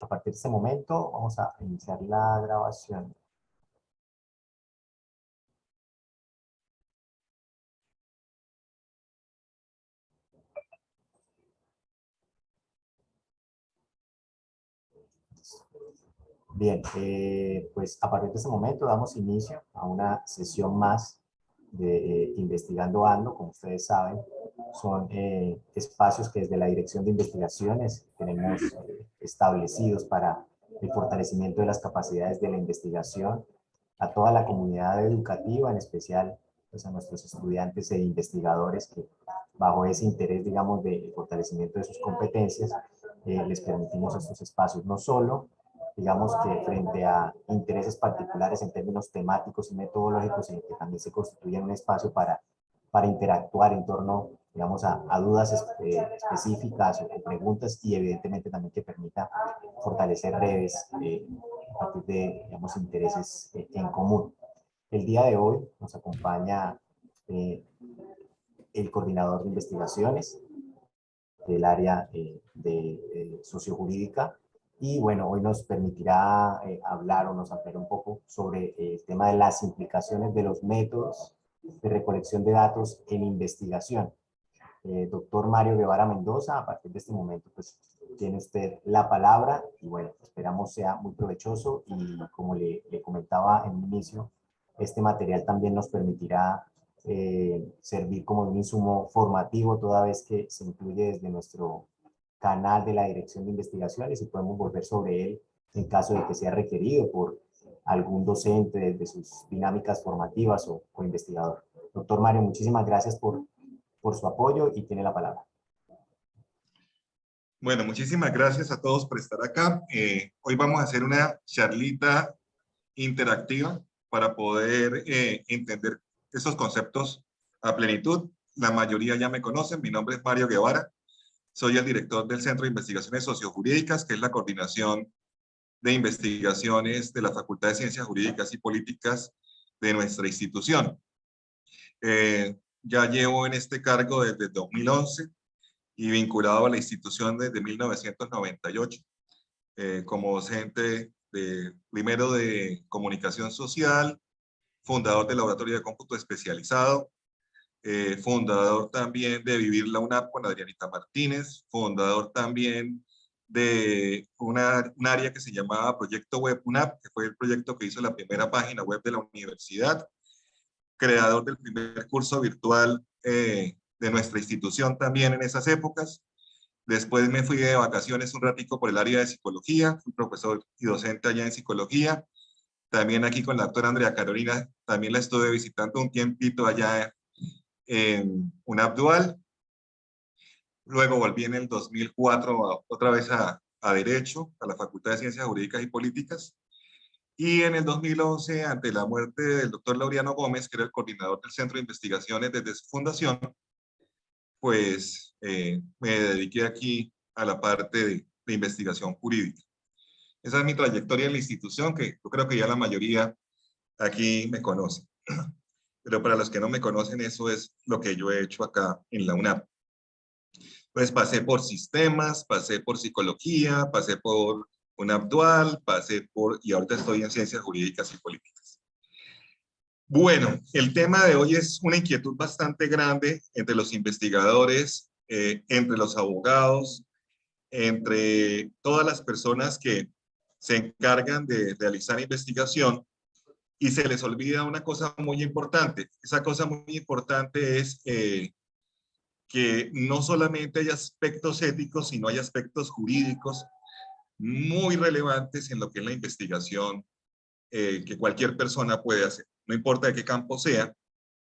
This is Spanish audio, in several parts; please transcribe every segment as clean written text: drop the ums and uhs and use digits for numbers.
A partir de este momento vamos a iniciar la grabación. Bien, pues a partir de este momento damos inicio a una sesión más de Investigando Ando. Como ustedes saben, son espacios que desde la Dirección de Investigaciones tenemos establecidos para el fortalecimiento de las capacidades de la investigación a toda la comunidad educativa, en especial pues, a nuestros estudiantes e investigadores que bajo ese interés, digamos, de fortalecimiento de sus competencias, les permitimos estos espacios, no solo digamos que frente a intereses particulares en términos temáticos y metodológicos, sino que también se constituye un espacio para interactuar en torno, digamos, a dudas específicas o preguntas y evidentemente también que permita fortalecer redes a partir de, digamos, intereses en común. El día de hoy nos acompaña el coordinador de investigaciones del área de sociojurídica. Y bueno, hoy nos permitirá hablar o nos ampliar un poco sobre el tema de las implicaciones de los métodos de recolección de datos en investigación. Doctor Mario Guevara Mendoza, a partir de este momento, pues tiene usted la palabra y bueno, esperamos sea muy provechoso y como le comentaba en un inicio, este material también nos permitirá servir como un insumo formativo toda vez que se incluye desde nuestro canal de la Dirección de Investigaciones y podemos volver sobre él en caso de que sea requerido por algún docente desde sus dinámicas formativas o investigador. Doctor Mario, muchísimas gracias por su apoyo y tiene la palabra. Bueno, muchísimas gracias a todos por estar acá. Hoy vamos a hacer una charlita interactiva para poder entender esos conceptos a plenitud. La mayoría ya me conocen. Mi nombre es Mario Guevara. Soy el director del Centro de Investigaciones Sociojurídicas, que es la coordinación de investigaciones de la Facultad de Ciencias Jurídicas y Políticas de nuestra institución. Ya llevo en este cargo desde 2011 y vinculado a la institución desde 1998 como docente primero de comunicación social, fundador del laboratorio de cómputo especializado, fundador también de Vivir la UNAP con Adrianita Martínez, fundador también de un área que se llamaba Proyecto Web UNAP, que fue el proyecto que hizo la primera página web de la universidad, creador del primer curso virtual de nuestra institución también en esas épocas. Después me fui de vacaciones un ratico por el área de psicología, fui profesor y docente allá en psicología. También aquí con la doctora Andrea Carolina, también la estuve visitando un tiempito allá en UNAP Dual. Luego volví en el 2004 otra vez a Derecho, a la Facultad de Ciencias Jurídicas y Políticas. Y en el 2011, ante la muerte del doctor Laureano Gómez, que era el coordinador del Centro de Investigaciones desde su fundación, pues me dediqué aquí a la parte de investigación jurídica. Esa es mi trayectoria en la institución, que yo creo que ya la mayoría aquí me conoce. Pero para los que no me conocen, eso es lo que yo he hecho acá en la UNAP. Pues pasé por sistemas, pasé por psicología, pasé por UNAP Dual, y ahorita estoy en ciencias jurídicas y políticas. Bueno, el tema de hoy es una inquietud bastante grande entre los investigadores, entre los abogados, entre todas las personas que se encargan de realizar investigación y se les olvida una cosa muy importante. Esa cosa muy importante es que no solamente hay aspectos éticos, sino hay aspectos jurídicos muy relevantes en lo que es la investigación que cualquier persona puede hacer. No importa de qué campo sea,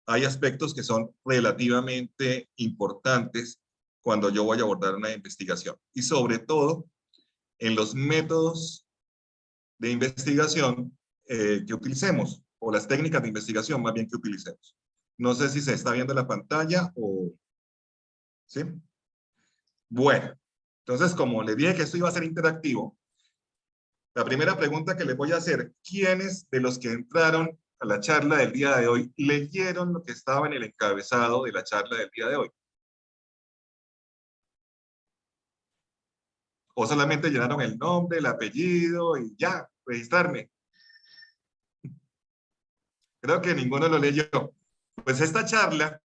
hay aspectos que son relativamente importantes cuando yo voy a abordar una investigación. Y sobre todo, en los métodos de investigación que utilicemos, o las técnicas de investigación más bien que utilicemos. No sé si se está viendo la pantalla o... ¿Sí? Bueno, entonces como les dije que esto iba a ser interactivo, la primera pregunta que les voy a hacer, ¿quiénes de los que entraron a la charla del día de hoy leyeron lo que estaba en el encabezado de la charla del día de hoy? O solamente llenaron el nombre, el apellido y ya, registrarme. Creo que ninguno lo leyó. Pues esta charla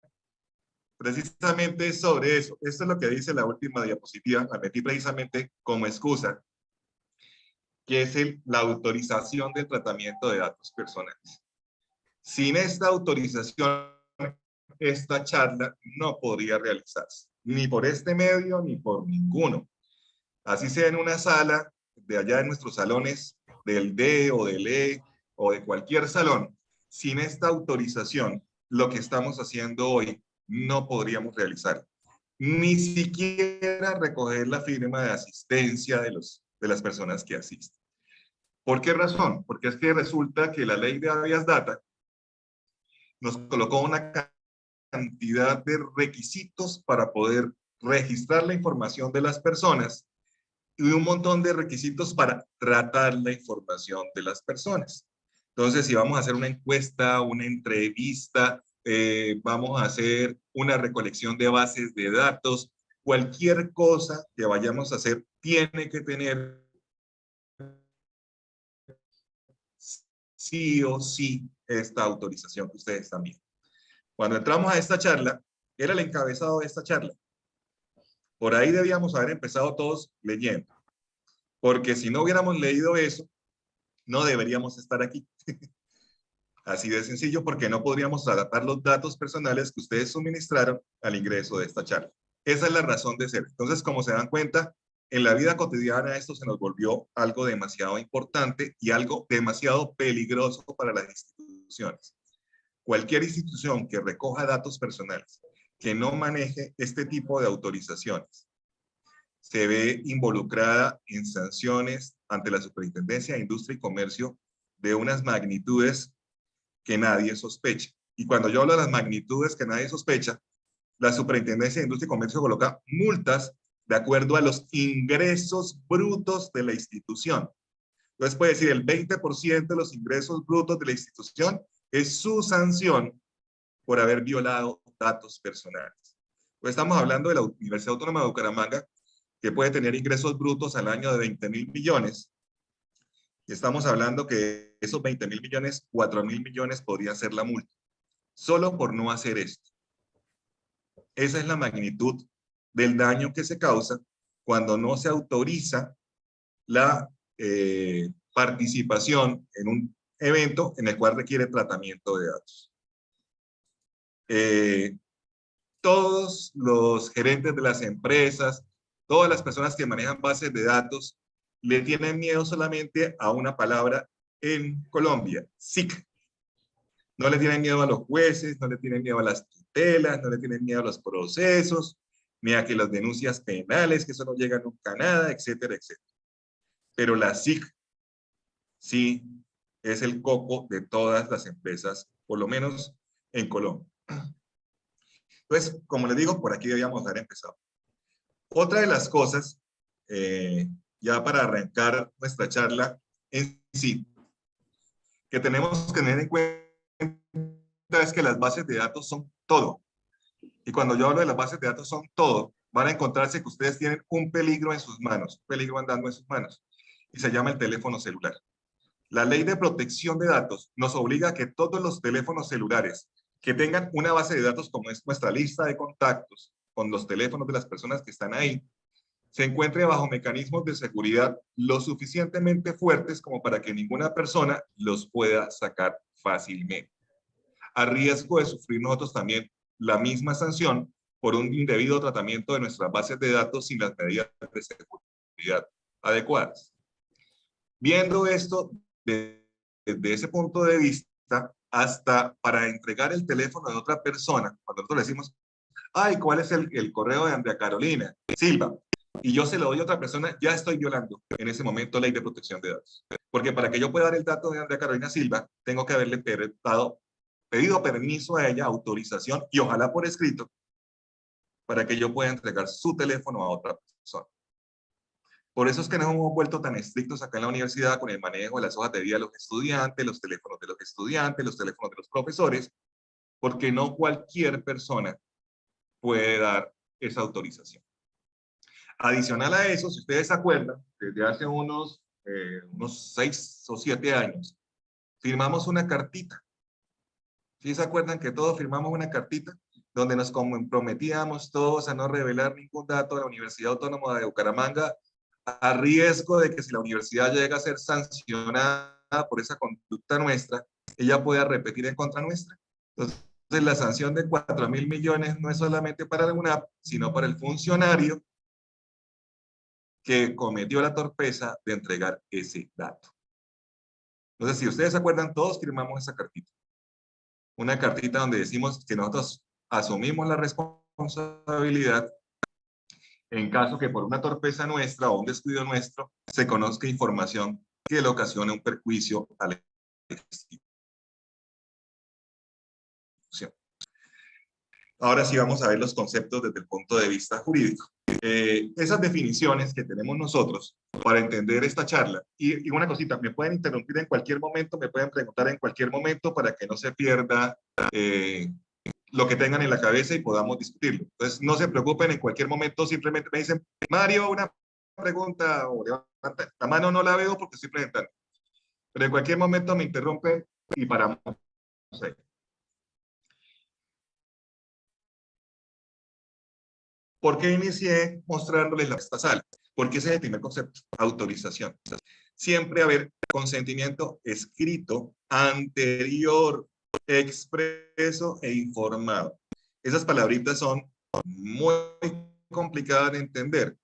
precisamente es sobre eso. Esto es lo que dice la última diapositiva. La metí precisamente como excusa, que es la autorización del tratamiento de datos personales. Sin esta autorización, esta charla no podría realizarse, ni por este medio, ni por ninguno. Así sea en una sala, de allá en nuestros salones, del D o del E, o de cualquier salón, sin esta autorización, lo que estamos haciendo hoy no podríamos realizar. Ni siquiera recoger la firma de asistencia de las personas que asisten. ¿Por qué razón? Porque es que resulta que la ley de habeas data nos colocó una cantidad de requisitos para poder registrar la información de las personas y un montón de requisitos para tratar la información de las personas. Entonces, si vamos a hacer una encuesta, una entrevista, vamos a hacer una recolección de bases de datos, cualquier cosa que vayamos a hacer tiene que tener sí o sí esta autorización que ustedes están viendo. Cuando entramos a esta charla, era el encabezado de esta charla. Por ahí debíamos haber empezado todos leyendo, porque si no hubiéramos leído eso, no deberíamos estar aquí. Así de sencillo, porque no podríamos tratar los datos personales que ustedes suministraron al ingreso de esta charla. Esa es la razón de ser. Entonces, como se dan cuenta, en la vida cotidiana esto se nos volvió algo demasiado importante y algo demasiado peligroso para las instituciones. Cualquier institución que recoja datos personales, que no maneje este tipo de autorizaciones, se ve involucrada en sanciones ante la Superintendencia de Industria y Comercio de unas magnitudes que nadie sospecha. Y cuando yo hablo de las magnitudes que nadie sospecha, la Superintendencia de Industria y Comercio coloca multas de acuerdo a los ingresos brutos de la institución. Entonces puede decir el 20% de los ingresos brutos de la institución es su sanción por haber violado datos personales. Pues estamos hablando de la Universidad Autónoma de Bucaramanga, que puede tener ingresos brutos al año de 20.000 millones. Y estamos hablando que esos 20.000 millones, 4.000 millones podría ser la multa, solo por no hacer esto. Esa es la magnitud del daño que se causa cuando no se autoriza la participación en un evento en el cual requiere tratamiento de datos. Todos los gerentes de las empresas, todas las personas que manejan bases de datos, le tienen miedo solamente a una palabra en Colombia, SIC. No le tienen miedo a los jueces, no le tienen miedo a las tutelas, no le tienen miedo a los procesos, ni a que las denuncias penales, que eso no llega nunca a nada, etcétera, etcétera. Pero la SIC sí es el coco de todas las empresas, por lo menos en Colombia. Entonces, como les digo, por aquí debíamos haber empezado. Otra de las cosas, ya para arrancar nuestra charla en sí, que tenemos que tener en cuenta es que las bases de datos son todo. Y cuando yo hablo de las bases de datos son todo, van a encontrarse que ustedes tienen un peligro en sus manos, un peligro andando en sus manos, y se llama el teléfono celular. La ley de protección de datos nos obliga a que todos los teléfonos celulares que tengan una base de datos como es nuestra lista de contactos, con los teléfonos de las personas que están ahí, se encuentre bajo mecanismos de seguridad lo suficientemente fuertes como para que ninguna persona los pueda sacar fácilmente, a riesgo de sufrir nosotros también la misma sanción por un indebido tratamiento de nuestras bases de datos sin las medidas de seguridad adecuadas. Viendo esto desde ese punto de vista, hasta para entregar el teléfono de otra persona, cuando nosotros le decimos, ay, ¿cuál es el correo de Andrea Carolina Silva? Y yo se lo doy a otra persona, ya estoy violando en ese momento la ley de protección de datos. Porque para que yo pueda dar el dato de Andrea Carolina Silva, tengo que haberle pedido permiso a ella, autorización, y ojalá por escrito, para que yo pueda entregar su teléfono a otra persona. Por eso es que nos hemos vuelto tan estrictos acá en la universidad con el manejo de las hojas de vida de los estudiantes, los teléfonos de los estudiantes, los teléfonos de los profesores, porque no cualquier persona puede dar esa autorización. Adicional a eso, si ustedes se acuerdan, desde hace unos 6 o 7 años, firmamos una cartita. ¿Sí se acuerdan que todos firmamos una cartita donde nos comprometíamos todos a no revelar ningún dato de la Universidad Autónoma de Bucaramanga, a riesgo de que si la universidad llega a ser sancionada por esa conducta nuestra, ella pueda repetir en contra nuestra? Entonces, la sanción de 4.000 millones no es solamente para la UNAP, sino para el funcionario que cometió la torpeza de entregar ese dato. Entonces, si ustedes se acuerdan, todos firmamos esa cartita. Una cartita donde decimos que nosotros asumimos la responsabilidad en caso que por una torpeza nuestra o un descuido nuestro se conozca información que le ocasione un perjuicio a la institución. Ahora sí vamos a ver los conceptos desde el punto de vista jurídico. Esas definiciones que tenemos nosotros para entender esta charla, y una cosita, me pueden interrumpir en cualquier momento, me pueden preguntar en cualquier momento para que no se pierda lo que tengan en la cabeza y podamos discutirlo. Entonces, no se preocupen, en cualquier momento simplemente me dicen, Mario, una pregunta, o levanta la mano, no la veo porque estoy presentando. Pero en cualquier momento me interrumpen y paramos. No sé. ¿Por qué inicié mostrándoles la sala? Porque ese es el primer concepto, autorización. Siempre haber consentimiento escrito, anterior, expreso e informado. Esas palabritas son muy complicadas de entender.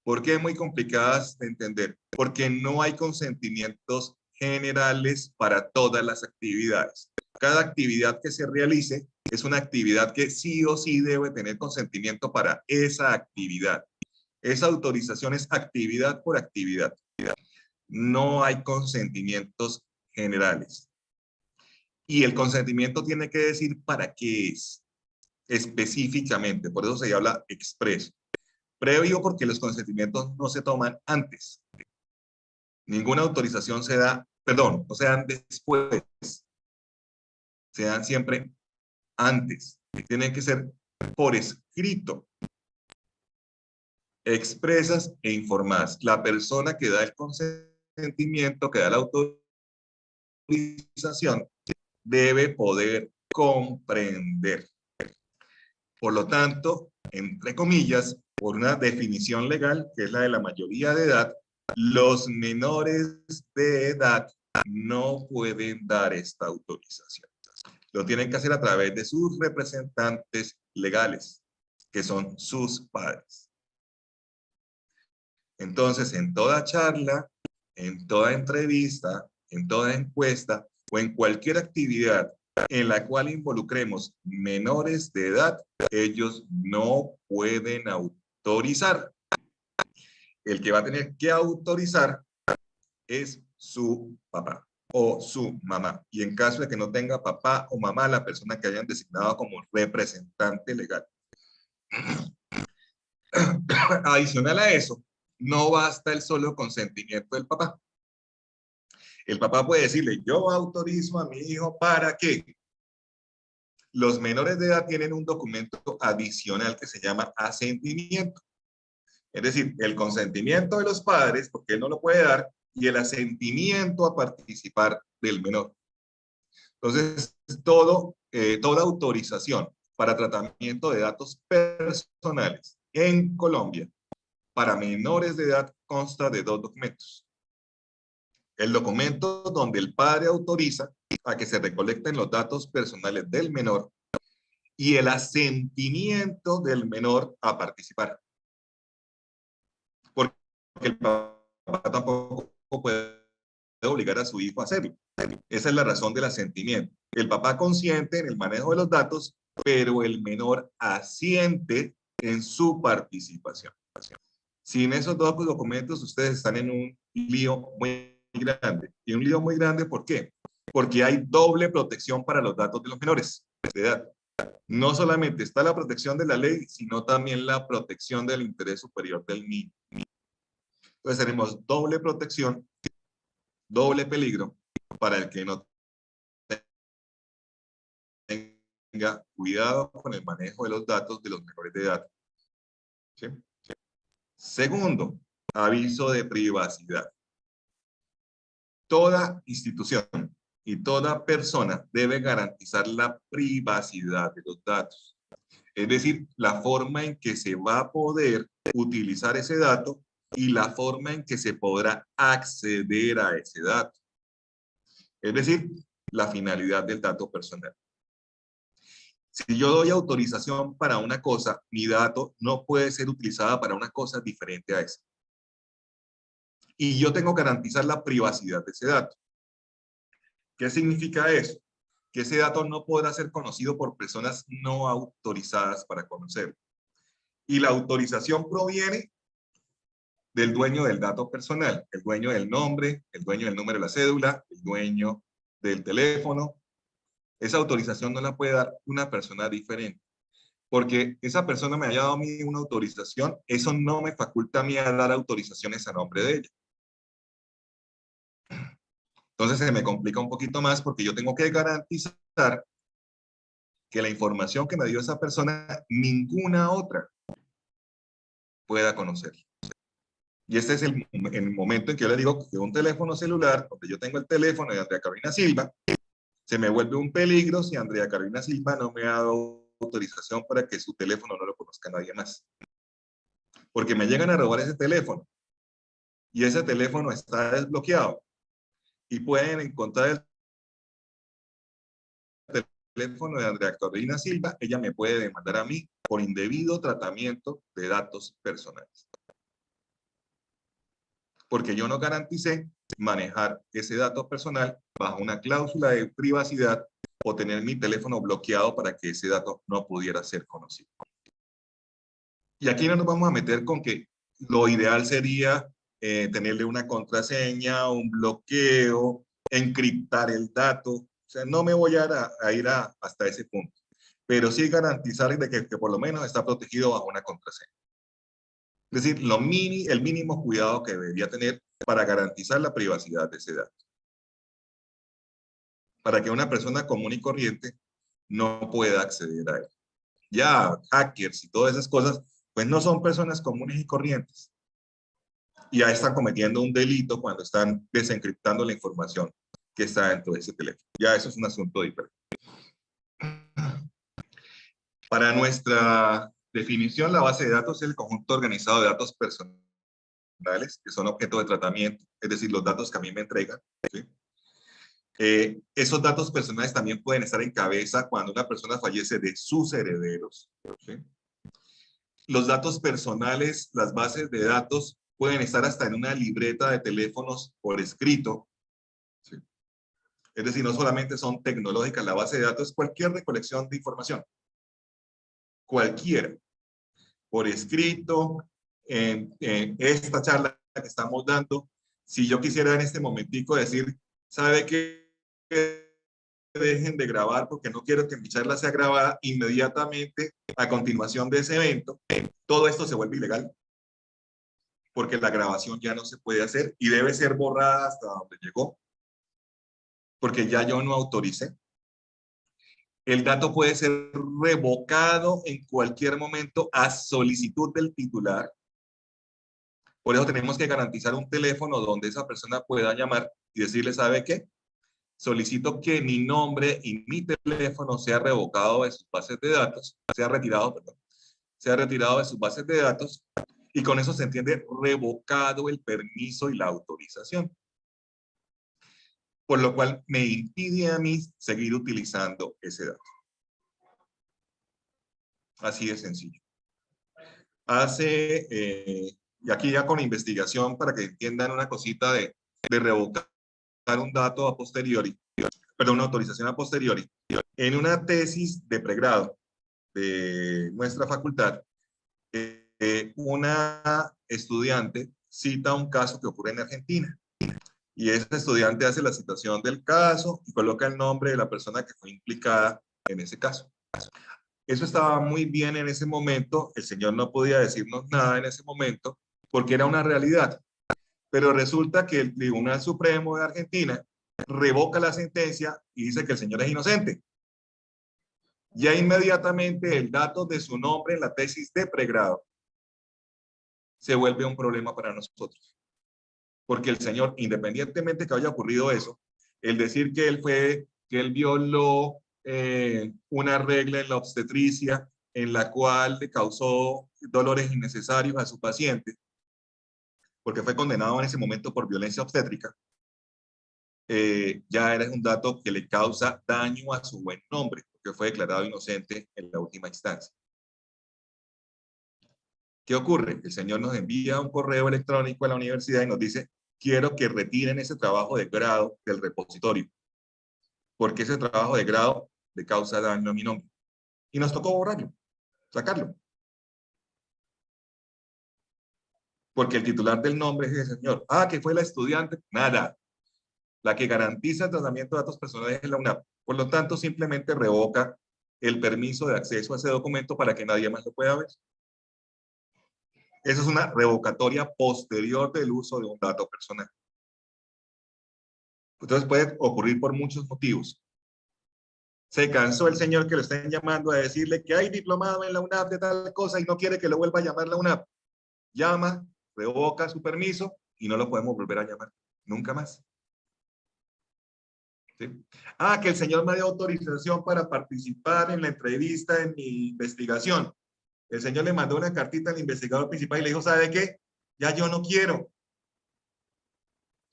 ¿Por qué muy complicadas de entender? Porque no hay consentimientos generales para todas las actividades. Cada actividad que se realice es una actividad que sí o sí debe tener consentimiento para esa actividad. Esa autorización es actividad por actividad. No hay consentimientos generales. Y el consentimiento tiene que decir para qué es específicamente. Por eso se habla expreso. Previo porque los consentimientos no se toman antes. Ninguna autorización se da, perdón, no se dan después. Se dan siempre antes. Tienen que ser por escrito, expresas e informadas. La persona que da el consentimiento, que da la autorización, debe poder comprender. Por lo tanto, entre comillas, por una definición legal, que es la de la mayoría de edad, los menores de edad no pueden dar esta autorización. Lo tienen que hacer a través de sus representantes legales, que son sus padres. Entonces, en toda charla, en toda entrevista, en toda encuesta o en cualquier actividad en la cual involucremos menores de edad, ellos no pueden autorizar. El que va a tener que autorizar es su papá o su mamá. Y en caso de que no tenga papá o mamá, la persona que hayan designado como representante legal. Adicional a eso, no basta el solo consentimiento del papá. El papá puede decirle, yo autorizo a mi hijo para que los menores de edad tienen un documento adicional que se llama asentimiento. Es decir, el consentimiento de los padres, porque él no lo puede dar, y el asentimiento a participar del menor. Entonces, toda autorización para tratamiento de datos personales en Colombia para menores de edad consta de 2 documentos. El documento donde el padre autoriza a que se recolecten los datos personales del menor y el asentimiento del menor a participar. Porque el papá tampoco puede obligar a su hijo a hacerlo. Esa es la razón del asentimiento. El papá consiente en el manejo de los datos, pero el menor asiente en su participación. Sin esos 2 documentos, ustedes están en un lío muy grande. Y un lío muy grande, ¿por qué? Porque hay doble protección para los datos de los menores de edad. No solamente está la protección de la ley, sino también la protección del interés superior del niño. Entonces tenemos doble protección, doble peligro para el que no tenga cuidado con el manejo de los datos de los menores de edad. ¿Sí? Segundo, aviso de privacidad. Toda institución y toda persona debe garantizar la privacidad de los datos. Es decir, la forma en que se va a poder utilizar ese dato y la forma en que se podrá acceder a ese dato. Es decir, la finalidad del dato personal. Si yo doy autorización para una cosa, mi dato no puede ser utilizada para una cosa diferente a esa. Y yo tengo que garantizar la privacidad de ese dato. ¿Qué significa eso? Que ese dato no podrá ser conocido por personas no autorizadas para conocerlo. Y la autorización proviene del dueño del dato personal, el dueño del nombre, el dueño del número de la cédula, el dueño del teléfono. Esa autorización no la puede dar una persona diferente. Porque esa persona me haya dado a mí una autorización, eso no me faculta a mí a dar autorizaciones a nombre de ella. Entonces se me complica un poquito más porque yo tengo que garantizar que la información que me dio esa persona, ninguna otra pueda conocer. Y este es el momento en que yo le digo que un teléfono celular, donde yo tengo el teléfono de Andrea Carolina Silva, se me vuelve un peligro si Andrea Carolina Silva no me ha dado autorización para que su teléfono no lo conozca nadie más. Porque me llegan a robar ese teléfono y ese teléfono está desbloqueado y pueden encontrar el teléfono de Andrea Carolina Silva, ella me puede demandar a mí por indebido tratamiento de datos personales. Porque yo no garanticé manejar ese dato personal bajo una cláusula de privacidad o tener mi teléfono bloqueado para que ese dato no pudiera ser conocido. Y aquí no nos vamos a meter con que lo ideal sería tenerle una contraseña, un bloqueo, encriptar el dato. O sea, no me voy a ir hasta ese punto. Pero sí garantizar de que por lo menos está protegido bajo una contraseña. Es decir, el mínimo cuidado que debería tener para garantizar la privacidad de ese dato. Para que una persona común y corriente no pueda acceder a él. Ya hackers y todas esas cosas, pues no son personas comunes y corrientes. Y ya están cometiendo un delito cuando están desencriptando la información que está dentro de ese teléfono. Ya eso es un asunto diferente. Para nuestra definición, la base de datos es el conjunto organizado de datos personales que son objeto de tratamiento, es decir, los datos que a mí me entregan. ¿Sí? Esos datos personales también pueden estar en cabeza cuando una persona fallece de sus herederos. ¿Sí? Los datos personales, las bases de datos, pueden estar hasta en una libreta de teléfonos por escrito. ¿Sí? Es decir, no solamente son tecnológicas, la base de datos es cualquier recolección de información. Cualquiera. Por escrito, en esta charla que estamos dando, si yo quisiera en este momentico decir, ¿sabe qué? Dejen de grabar porque no quiero que mi charla sea grabada inmediatamente a continuación de ese evento, todo esto se vuelve ilegal porque la grabación ya no se puede hacer y debe ser borrada hasta donde llegó porque ya yo no autoricé. El dato puede ser revocado en cualquier momento a solicitud del titular. Por eso tenemos que garantizar un teléfono donde esa persona pueda llamar y decirle, ¿sabe qué? Solicito que mi nombre y mi teléfono sea revocado de sus bases de datos, sea retirado de sus bases de datos, y con eso se entiende revocado el permiso y la autorización. Por lo cual me impide a mí seguir utilizando ese dato. Así de sencillo. Y aquí ya con investigación para que entiendan una cosita de revocar un dato a posteriori, perdón, una autorización a posteriori. En una tesis de pregrado de nuestra facultad, una estudiante cita un caso que ocurre en Argentina. Y ese estudiante hace la citación del caso y coloca el nombre de la persona que fue implicada en ese caso. Eso estaba muy bien en ese momento, el señor no podía decirnos nada en ese momento porque era una realidad. Pero resulta que el Tribunal Supremo de Argentina revoca la sentencia y dice que el señor es inocente. Ya inmediatamente el dato de su nombre en la tesis de pregrado se vuelve un problema para nosotros. Porque el señor, independientemente que haya ocurrido eso, el decir que él violó una regla en la obstetricia en la cual le causó dolores innecesarios a su paciente, porque fue condenado en ese momento por violencia obstétrica, ya era un dato que le causa daño a su buen nombre, porque fue declarado inocente en la última instancia. ¿Qué ocurre? El señor nos envía un correo electrónico a la universidad y nos dice, quiero que retiren ese trabajo de grado del repositorio, porque ese trabajo de grado le causa daño a mi nombre. Y nos tocó borrarlo, sacarlo. Porque el titular del nombre es el señor. Ah, que fue la estudiante. Nada. La que garantiza el tratamiento de datos personales es la UNAP. Por lo tanto, simplemente revoca el permiso de acceso a ese documento para que nadie más lo pueda ver. Eso es una revocatoria posterior del uso de un dato personal. Entonces puede ocurrir por muchos motivos. Se cansó el señor que lo estén llamando a decirle que hay diplomado en la UNAP de tal cosa y no quiere que lo vuelva a llamar la UNAP. Llama, revoca su permiso y no lo podemos volver a llamar. Nunca más. ¿Sí? Ah, que el señor me dio autorización para participar en la entrevista en mi investigación. El señor le mandó una cartita al investigador principal y le dijo, ¿sabe qué? Ya yo no quiero.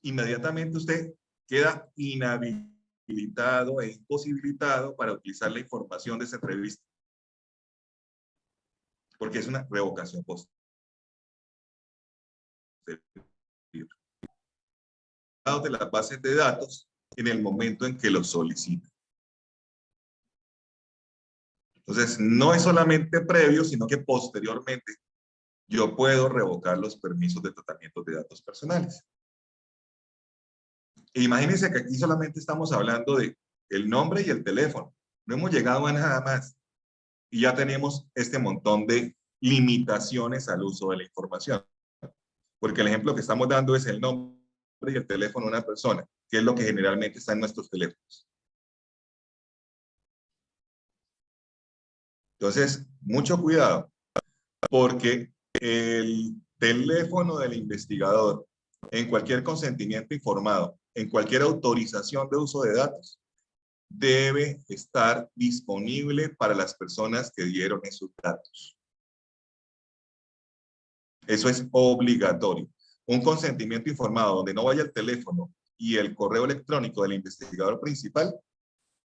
Inmediatamente usted queda inhabilitado e imposibilitado para utilizar la información de esa entrevista. Porque es una revocación posterior. De las bases de datos en el momento en que lo solicita. Entonces, no es solamente previo, sino que posteriormente yo puedo revocar los permisos de tratamiento de datos personales. E imagínense que aquí solamente estamos hablando de el nombre y el teléfono. No hemos llegado a nada más. Y ya tenemos este montón de limitaciones al uso de la información. Porque el ejemplo que estamos dando es el nombre y el teléfono de una persona, que es lo que generalmente está en nuestros teléfonos. Entonces, mucho cuidado, porque el teléfono del investigador, en cualquier consentimiento informado, en cualquier autorización de uso de datos, debe estar disponible para las personas que dieron esos datos. Eso es obligatorio. Un consentimiento informado donde no vaya el teléfono y el correo electrónico del investigador principal,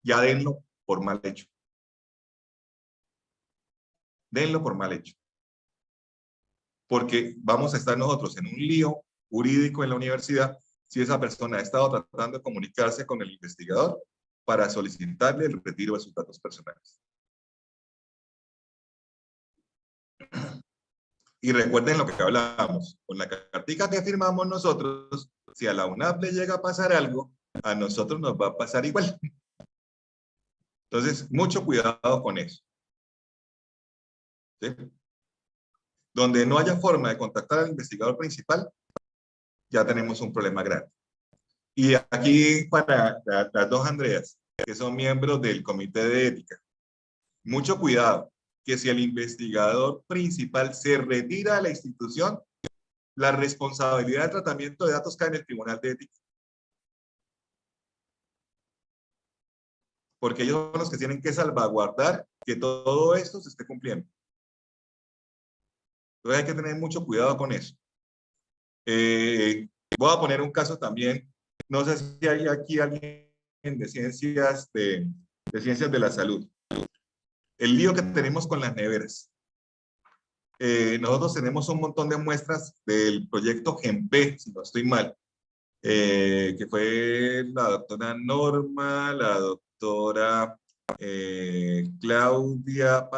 ya denlo por mal hecho. Denlo por mal hecho. Porque vamos a estar nosotros en un lío jurídico en la universidad si esa persona ha estado tratando de comunicarse con el investigador para solicitarle el retiro de sus datos personales. Y recuerden lo que hablábamos, con la cartica que firmamos nosotros, si a la UNAP le llega a pasar algo, a nosotros nos va a pasar igual. Entonces, mucho cuidado con eso. ¿Sí? Donde no haya forma de contactar al investigador principal, ya tenemos un problema grande. Y aquí para las dos Andreas, que son miembros del comité de ética, mucho cuidado, que si el investigador principal se retira de la institución, la responsabilidad de tratamiento de datos cae en el Tribunal de Ética. Porque ellos son los que tienen que salvaguardar que todo esto se esté cumpliendo. Entonces hay que tener mucho cuidado con eso. Voy a poner un caso también. No sé si hay aquí alguien de ciencias de la salud. El lío que tenemos con las neveras. Nosotros tenemos un montón de muestras del proyecto GEMPE, si no estoy mal, que fue la doctora Norma, la doctora Claudia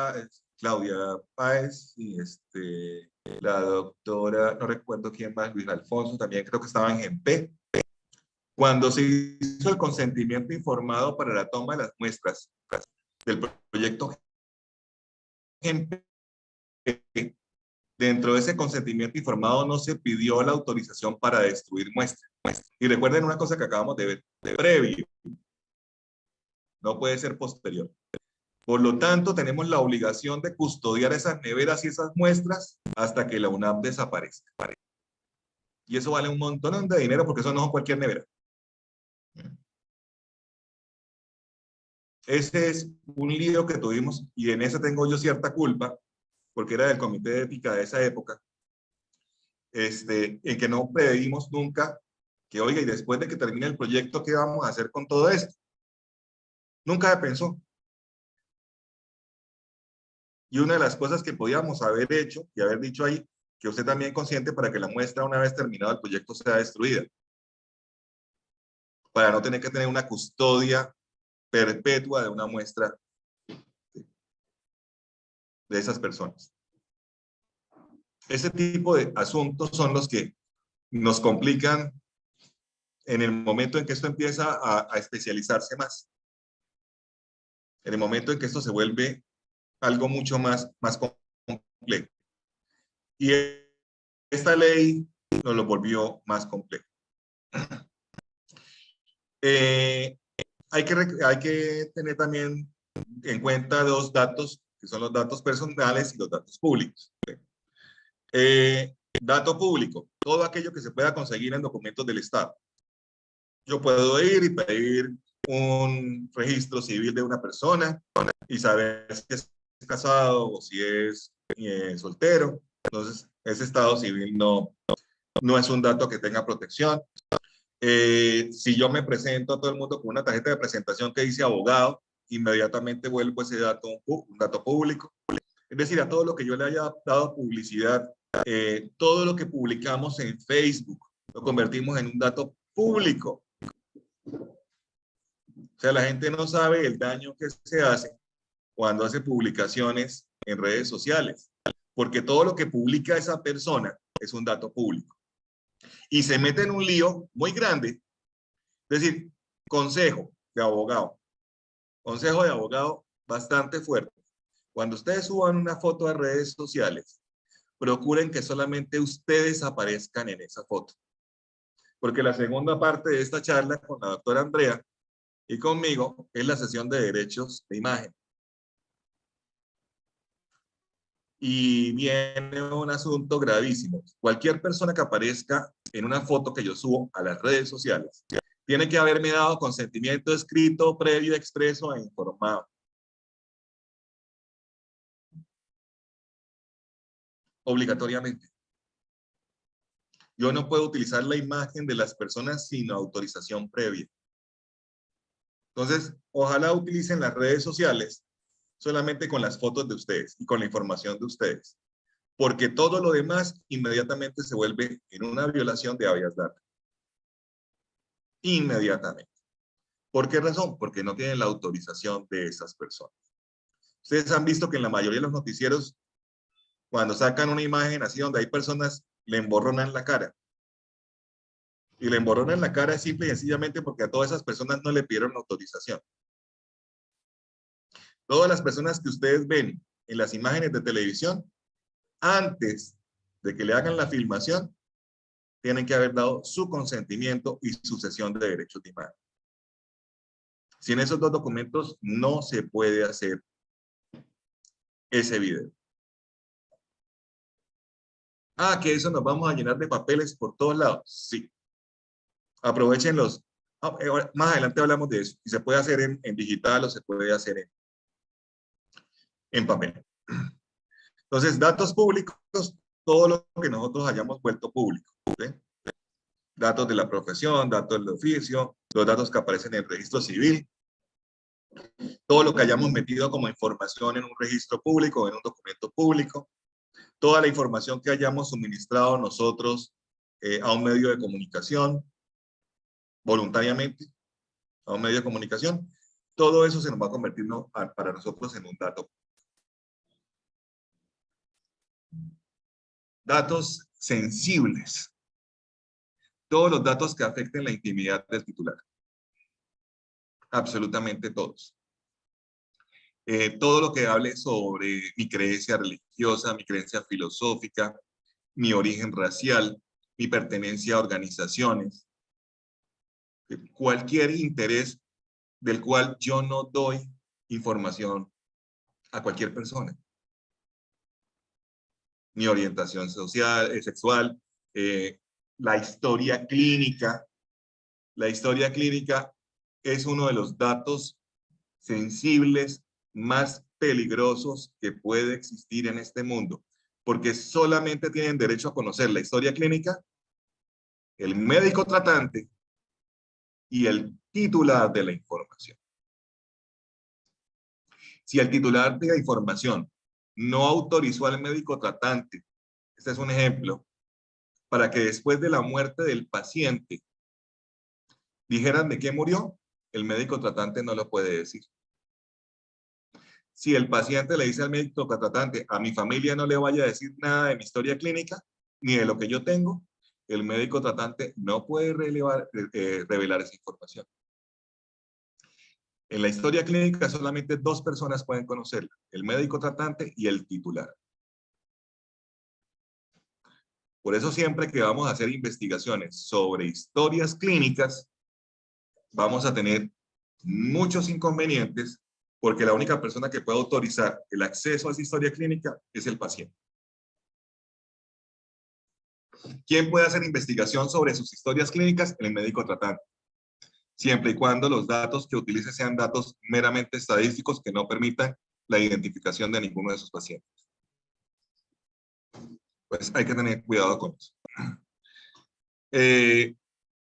Páez y la doctora, no recuerdo quién más, Luis Alfonso, también creo que estaba en GEMPE. Cuando se hizo el consentimiento informado para la toma de las muestras del proyecto GEMPE, dentro de ese consentimiento informado no se pidió la autorización para destruir muestras. Y recuerden una cosa que acabamos de ver, previo. No puede ser posterior. Por lo tanto, tenemos la obligación de custodiar esas neveras y esas muestras hasta que la UNAP desaparezca. Y eso vale un montón de dinero porque eso no es cualquier nevera. Ese es un lío que tuvimos y en ese tengo yo cierta culpa porque era del comité de ética de esa época, en que no pedimos nunca que, oiga, y después de que termine el proyecto, ¿qué vamos a hacer con todo esto? Nunca se pensó. Y una de las cosas que podíamos haber hecho y haber dicho ahí, que usted también consciente para que la muestra, una vez terminado el proyecto, sea destruida. Para no tener que tener una custodia perpetua de una muestra de esas personas. Ese tipo de asuntos son los que nos complican en el momento en que esto empieza a especializarse más. En el momento en que esto se vuelve algo mucho más complejo. Y esta ley nos lo volvió más complejo. Hay que tener también en cuenta dos datos, que son los datos personales y los datos públicos. Dato público, todo aquello que se pueda conseguir en documentos del Estado. Yo puedo ir y pedir un registro civil de una persona y saber si es casado o si es soltero. Entonces, ese estado civil no es un dato que tenga protección. Si yo me presento a todo el mundo con una tarjeta de presentación que dice abogado, inmediatamente vuelvo ese dato un dato público. Es decir, a todo lo que yo le haya dado publicidad, todo lo que publicamos en Facebook, lo convertimos en un dato público. O sea, la gente no sabe el daño que se hace cuando hace publicaciones en redes sociales, porque todo lo que publica esa persona es un dato público. Y se mete en un lío muy grande. Es decir, consejo de abogado bastante fuerte. Cuando ustedes suban una foto a redes sociales, procuren que solamente ustedes aparezcan en esa foto. Porque la segunda parte de esta charla con la doctora Andrea y conmigo es la sesión de derechos de imagen. Y viene un asunto gravísimo. Cualquier persona que aparezca en una foto que yo subo a las redes sociales tiene que haberme dado consentimiento escrito, previo, expreso e informado. Obligatoriamente. Yo no puedo utilizar la imagen de las personas sin autorización previa. Entonces, ojalá utilicen las redes sociales solamente con las fotos de ustedes y con la información de ustedes. Porque todo lo demás inmediatamente se vuelve en una violación de habeas data. Inmediatamente. ¿Por qué razón? Porque no tienen la autorización de esas personas. Ustedes han visto que en la mayoría de los noticieros, cuando sacan una imagen así donde hay personas, le emborronan la cara. Y le emborronan la cara simple y sencillamente porque a todas esas personas no le pidieron autorización. Todas las personas que ustedes ven en las imágenes de televisión, antes de que le hagan la filmación, tienen que haber dado su consentimiento y su cesión de derechos de imagen. Sin esos dos documentos no se puede hacer ese video. Que eso nos vamos a llenar de papeles por todos lados. Sí. Aprovechenlos. Más adelante hablamos de eso. Y se puede hacer en digital o se puede hacer en papel. Entonces, datos públicos, todo lo que nosotros hayamos vuelto público. ¿Sí? Datos de la profesión, datos del oficio, los datos que aparecen en el registro civil, todo lo que hayamos metido como información en un registro público, en un documento público, toda la información que hayamos suministrado nosotros a un medio de comunicación, voluntariamente, a un medio de comunicación, todo eso se nos va a convertir para nosotros en un dato. Datos sensibles. Todos los datos que afecten la intimidad del titular. Absolutamente todos. Todo lo que hable sobre mi creencia religiosa, mi creencia filosófica, mi origen racial, mi pertenencia a organizaciones, cualquier interés del cual yo no doy información a cualquier persona. Ni orientación social, sexual, la historia clínica. La historia clínica es uno de los datos sensibles más peligrosos que puede existir en este mundo, porque solamente tienen derecho a conocer la historia clínica el médico tratante y el titular de la información. Si el titular de la información no autorizó al médico tratante, este es un ejemplo, para que después de la muerte del paciente dijeran de qué murió, el médico tratante no lo puede decir. Si el paciente le dice al médico tratante, a mi familia no le vaya a decir nada de mi historia clínica, ni de lo que yo tengo, el médico tratante no puede revelar esa información. En la historia clínica solamente dos personas pueden conocerla, el médico tratante y el titular. Por eso siempre que vamos a hacer investigaciones sobre historias clínicas, vamos a tener muchos inconvenientes porque la única persona que puede autorizar el acceso a esa historia clínica es el paciente. ¿Quién puede hacer investigación sobre sus historias clínicas? El médico tratante. Siempre y cuando los datos que utilice sean datos meramente estadísticos que no permitan la identificación de ninguno de sus pacientes. Pues hay que tener cuidado con eso.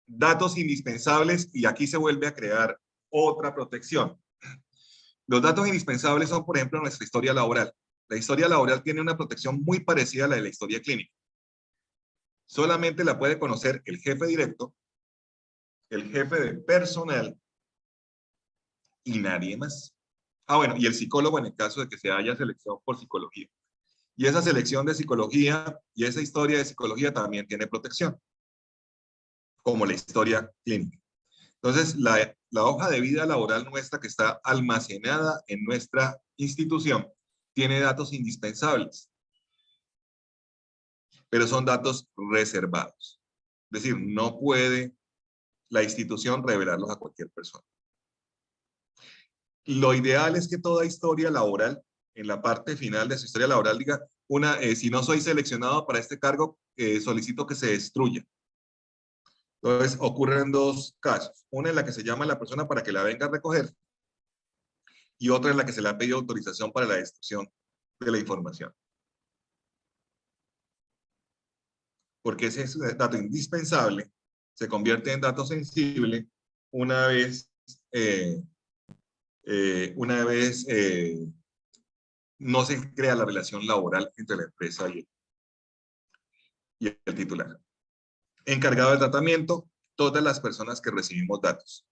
Datos indispensables, y aquí se vuelve a crear otra protección. Los datos indispensables son, por ejemplo, nuestra historia laboral. La historia laboral tiene una protección muy parecida a la de la historia clínica. Solamente la puede conocer el jefe directo, el jefe de personal y nadie más. Ah, bueno, y el psicólogo en el caso de que se haya selección por psicología. Y esa selección de psicología y esa historia de psicología también tiene protección, como la historia clínica. Entonces, la hoja de vida laboral nuestra que está almacenada en nuestra institución tiene datos indispensables, pero son datos reservados. Es decir, no puede la institución revelarlos a cualquier persona. Lo ideal es que toda historia laboral, en la parte final de su historia laboral, diga, si no soy seleccionado para este cargo, solicito que se destruya. Entonces, ocurren dos casos. Una en la que se llama a la persona para que la venga a recoger y otra en la que se le ha pedido autorización para la destrucción de la información. Porque ese es un dato indispensable, se convierte en dato sensible una vez no se crea la relación laboral entre la empresa y el titular. Encargado del tratamiento, todas las personas que recibimos datos.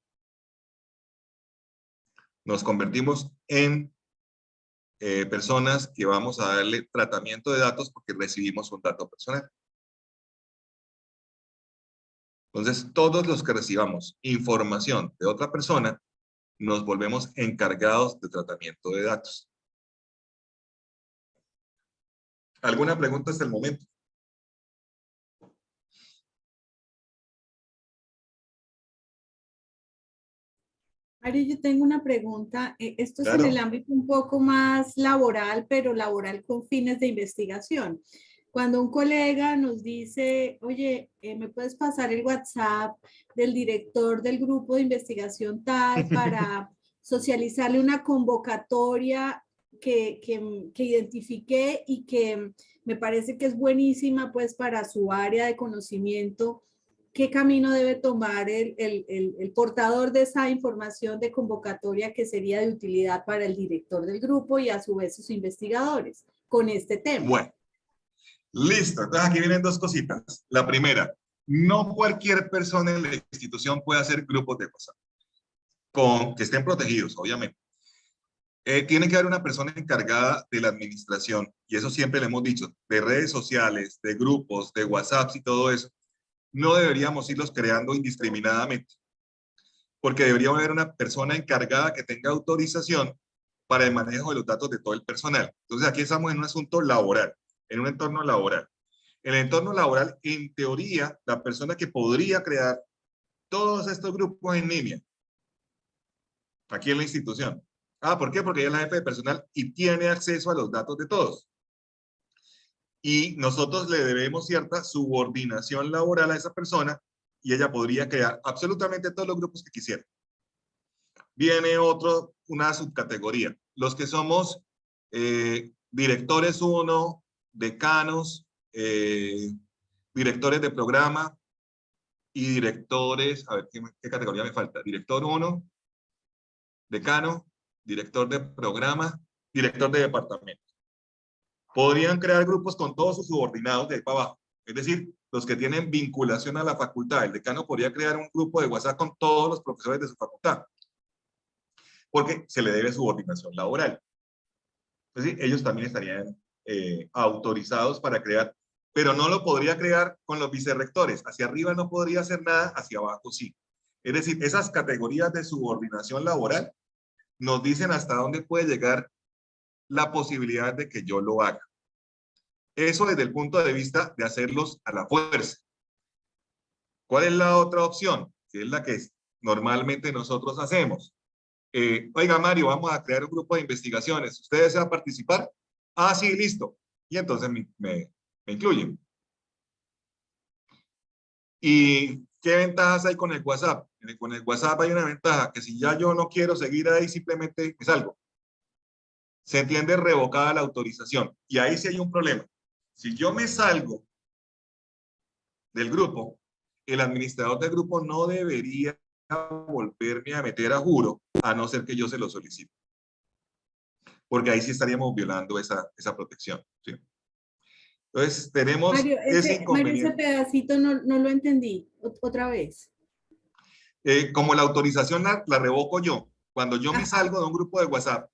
Nos convertimos en personas que vamos a darle tratamiento de datos porque recibimos un dato personal. Entonces, todos los que recibamos información de otra persona, nos volvemos encargados de tratamiento de datos. ¿Alguna pregunta hasta el momento? Mario, yo tengo una pregunta. Esto es en Claro. el ámbito un poco más laboral, pero laboral con fines de investigación. Cuando un colega nos dice, oye, ¿me puedes pasar el WhatsApp del director del grupo de investigación tal para socializarle una convocatoria que identifiqué y que me parece que es buenísima pues para su área de conocimiento? ¿Qué camino debe tomar el portador de esa información de convocatoria que sería de utilidad para el director del grupo y a su vez sus investigadores con este tema? Bueno, listo. Entonces aquí vienen dos cositas. La primera, no cualquier persona en la institución puede hacer grupos de WhatsApp, que estén protegidos, obviamente. Tiene que haber una persona encargada de la administración, y eso siempre le hemos dicho, de redes sociales, de grupos, de WhatsApp y todo eso. No deberíamos irlos creando indiscriminadamente, porque debería haber una persona encargada que tenga autorización para el manejo de los datos de todo el personal. Entonces aquí estamos en un asunto laboral, en un entorno laboral. En el entorno laboral, en teoría, la persona que podría crear todos estos grupos en línea, aquí en la institución, Ah, ¿por qué? Porque ella es la jefe de personal y tiene acceso a los datos de todos. Y nosotros le debemos cierta subordinación laboral a esa persona y ella podría crear absolutamente todos los grupos que quisiera. Viene una subcategoría. Los que somos directores 1, decanos, directores de programa y directores, a ver, ¿qué categoría me falta? Director 1, decano, director de programa, director de departamento. Podrían crear grupos con todos sus subordinados de ahí para abajo. Es decir, los que tienen vinculación a la facultad. El decano podría crear un grupo de WhatsApp con todos los profesores de su facultad, porque se le debe subordinación laboral. Es decir, ellos también estarían autorizados para crear, pero no lo podría crear con los vicerrectores. Hacia arriba no podría hacer nada, hacia abajo sí. Es decir, esas categorías de subordinación laboral nos dicen hasta dónde puede llegar la posibilidad de que yo lo haga. Eso desde el punto de vista de hacerlos a la fuerza. ¿Cuál es la otra opción? Que es la que normalmente nosotros hacemos. Oiga, Mario, vamos a crear un grupo de investigaciones. ¿Usted desea participar? Ah, sí, listo. Y entonces me incluyen. ¿Y qué ventajas hay con el WhatsApp? Con el WhatsApp hay una ventaja, que si ya yo no quiero seguir ahí, simplemente me salgo. Se entiende revocada la autorización. Y ahí sí hay un problema. Si yo me salgo del grupo, el administrador del grupo no debería volverme a meter a juro, a no ser que yo se lo solicite. Porque ahí sí estaríamos violando esa protección. ¿Sí? Entonces, tenemos Mario, ese ese inconveniente. pedacito no lo entendí. Otra vez. Como la autorización la revoco yo, cuando yo me Ajá. salgo de un grupo de WhatsApp,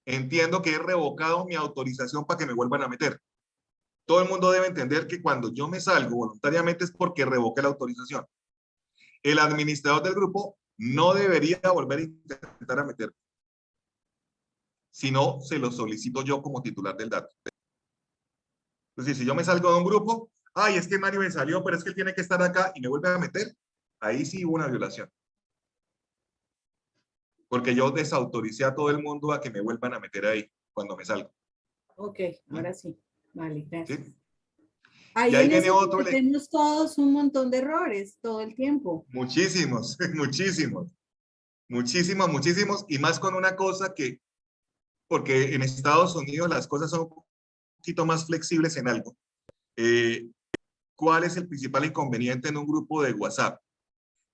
entiendo que he revocado mi autorización para que me vuelvan a meter. Todo el mundo debe entender que cuando yo me salgo voluntariamente es porque revoqué la autorización. El administrador del grupo no debería volver a intentar a meterme, sino se lo solicito yo como titular del dato. Es decir, si yo me salgo de un grupo, ay, es que Mario me salió, pero es que él tiene que estar acá y me vuelve a meter, ahí sí hubo una violación. Porque yo desautoricé a todo el mundo a que me vuelvan a meter ahí cuando me salgo. Ok, ahora sí. Vale, gracias. ¿Sí? Y Ahí ahí en viene eso otro, tenemos todos un montón de errores todo el tiempo. muchísimos, muchísimos, y más con una cosa que, porque en Estados Unidos las cosas son un poquito más flexibles en algo. ¿Cuál es el principal inconveniente en un grupo de WhatsApp?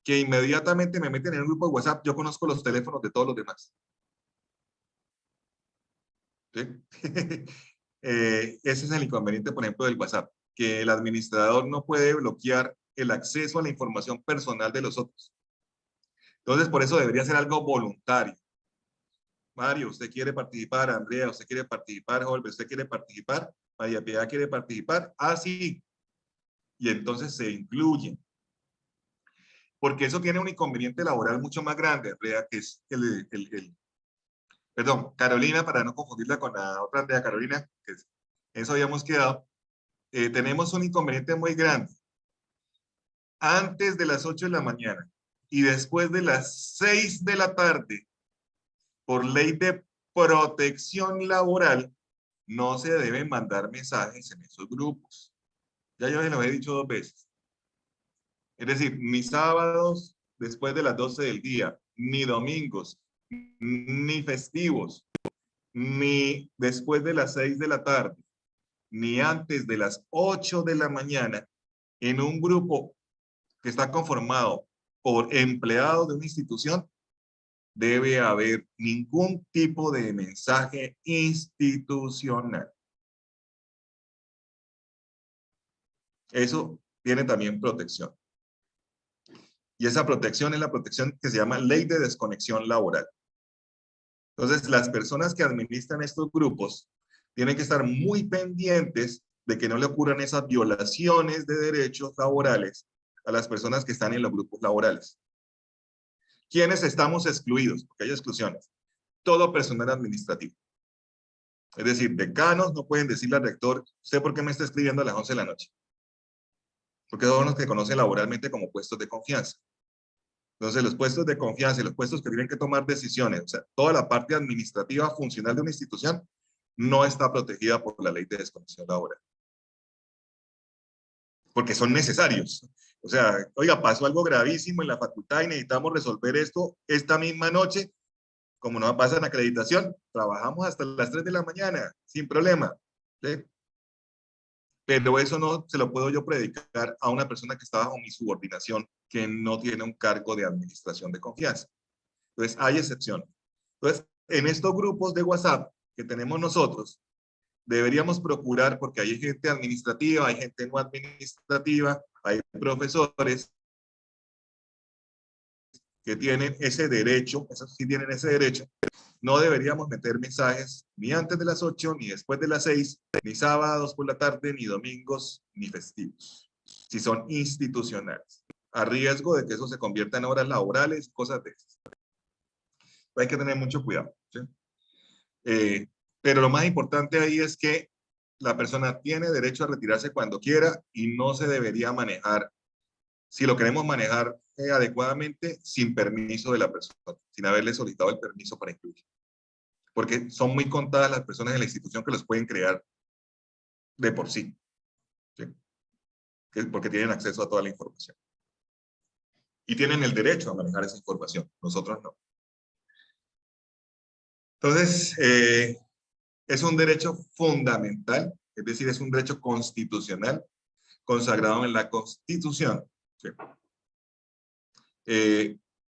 Que inmediatamente me meten en un grupo de WhatsApp, yo conozco los teléfonos de todos los demás. ¿Sí? Ese es el inconveniente, por ejemplo, del WhatsApp, que el administrador no puede bloquear el acceso a la información personal de los otros. Entonces, por eso debería ser algo voluntario. Mario, ¿usted quiere participar? Andrea, ¿usted quiere participar? Jorge, ¿usted quiere participar? María Piedad quiere participar. Ah, sí. Y entonces se incluyen. Porque eso tiene un inconveniente laboral mucho más grande, Andrea, que es perdón, Carolina, para no confundirla con la otra Andrea, Carolina, que eso habíamos quedado. Tenemos un inconveniente muy grande. Antes de las 8 de la mañana y después de las 6 de la tarde, por ley de protección laboral, no se deben mandar mensajes en esos grupos. Ya yo se los he dicho 2 veces. Es decir, ni sábados después de las 12 del día, ni domingos, ni festivos, ni después de las 6 de la tarde, ni antes de las 8 de la mañana, en un grupo que está conformado por empleados de una institución, debe haber ningún tipo de mensaje institucional. Eso tiene también protección. Y esa protección es la protección que se llama Ley de Desconexión Laboral. Entonces, las personas que administran estos grupos tienen que estar muy pendientes de que no le ocurran esas violaciones de derechos laborales a las personas que están en los grupos laborales. ¿Quiénes estamos excluidos? Porque hay exclusiones. Todo personal administrativo. Es decir, decanos no pueden decirle al rector, ¿usted por qué me está escribiendo a las 11 de la noche? Porque son los que conocen laboralmente como puestos de confianza. Entonces, los puestos de confianza y los puestos que tienen que tomar decisiones, o sea, toda la parte administrativa funcional de una institución no está protegida por la ley de desconexión laboral. Porque son necesarios. O sea, oiga, pasó algo gravísimo en la facultad y necesitamos resolver esto esta misma noche. Como no pasa en acreditación, trabajamos hasta las 3 de la mañana, sin problema. ¿Sí? Pero eso no se lo puedo yo predicar a una persona que está bajo mi subordinación, que no tiene un cargo de administración de confianza. Entonces, hay excepciones. Entonces, en estos grupos de WhatsApp que tenemos nosotros, deberíamos procurar, porque hay gente administrativa, hay gente no administrativa, hay profesores que tienen ese derecho, esos sí tienen ese derecho. No deberíamos meter mensajes ni antes de las 8, ni después de las 6, ni sábados por la tarde, ni domingos, ni festivos, si son institucionales, a riesgo de que eso se convierta en horas laborales, cosas de esas. Hay que tener mucho cuidado. ¿Sí? Pero lo más importante ahí es que la persona tiene derecho a retirarse cuando quiera y no se debería manejar, si lo queremos manejar adecuadamente, sin permiso de la persona, sin haberle solicitado el permiso para incluir. Porque son muy contadas las personas en la institución que los pueden crear de por sí. ¿Sí? Porque tienen acceso a toda la información. Y tienen el derecho a manejar esa información. Nosotros no. Entonces, es un derecho fundamental, es decir, es un derecho constitucional consagrado en la Constitución, ¿sí?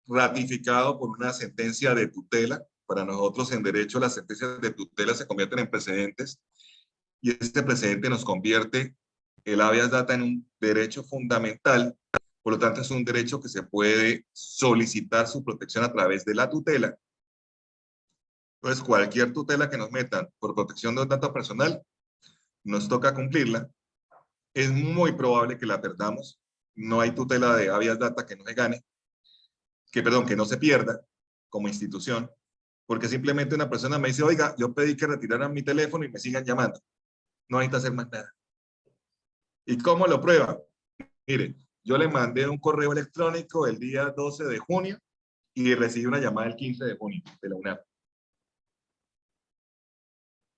Ratificado por una sentencia de tutela. Para nosotros en derecho las sentencias de tutela se convierten en precedentes y este precedente nos convierte el habeas data en un derecho fundamental, por lo tanto es un derecho que se puede solicitar su protección a través de la tutela. Entonces cualquier tutela que nos metan por protección de un dato personal, nos toca cumplirla. Es muy probable que la perdamos. No hay tutela de habeas data que no se gane, que no se pierda como institución, porque simplemente una persona me dice, oiga, yo pedí que retiraran mi teléfono y me sigan llamando. No necesita hacer más nada. ¿Y cómo lo prueba? Mire, yo le mandé un correo electrónico el día 12 de junio y recibí una llamada el 15 de junio de la UNAM.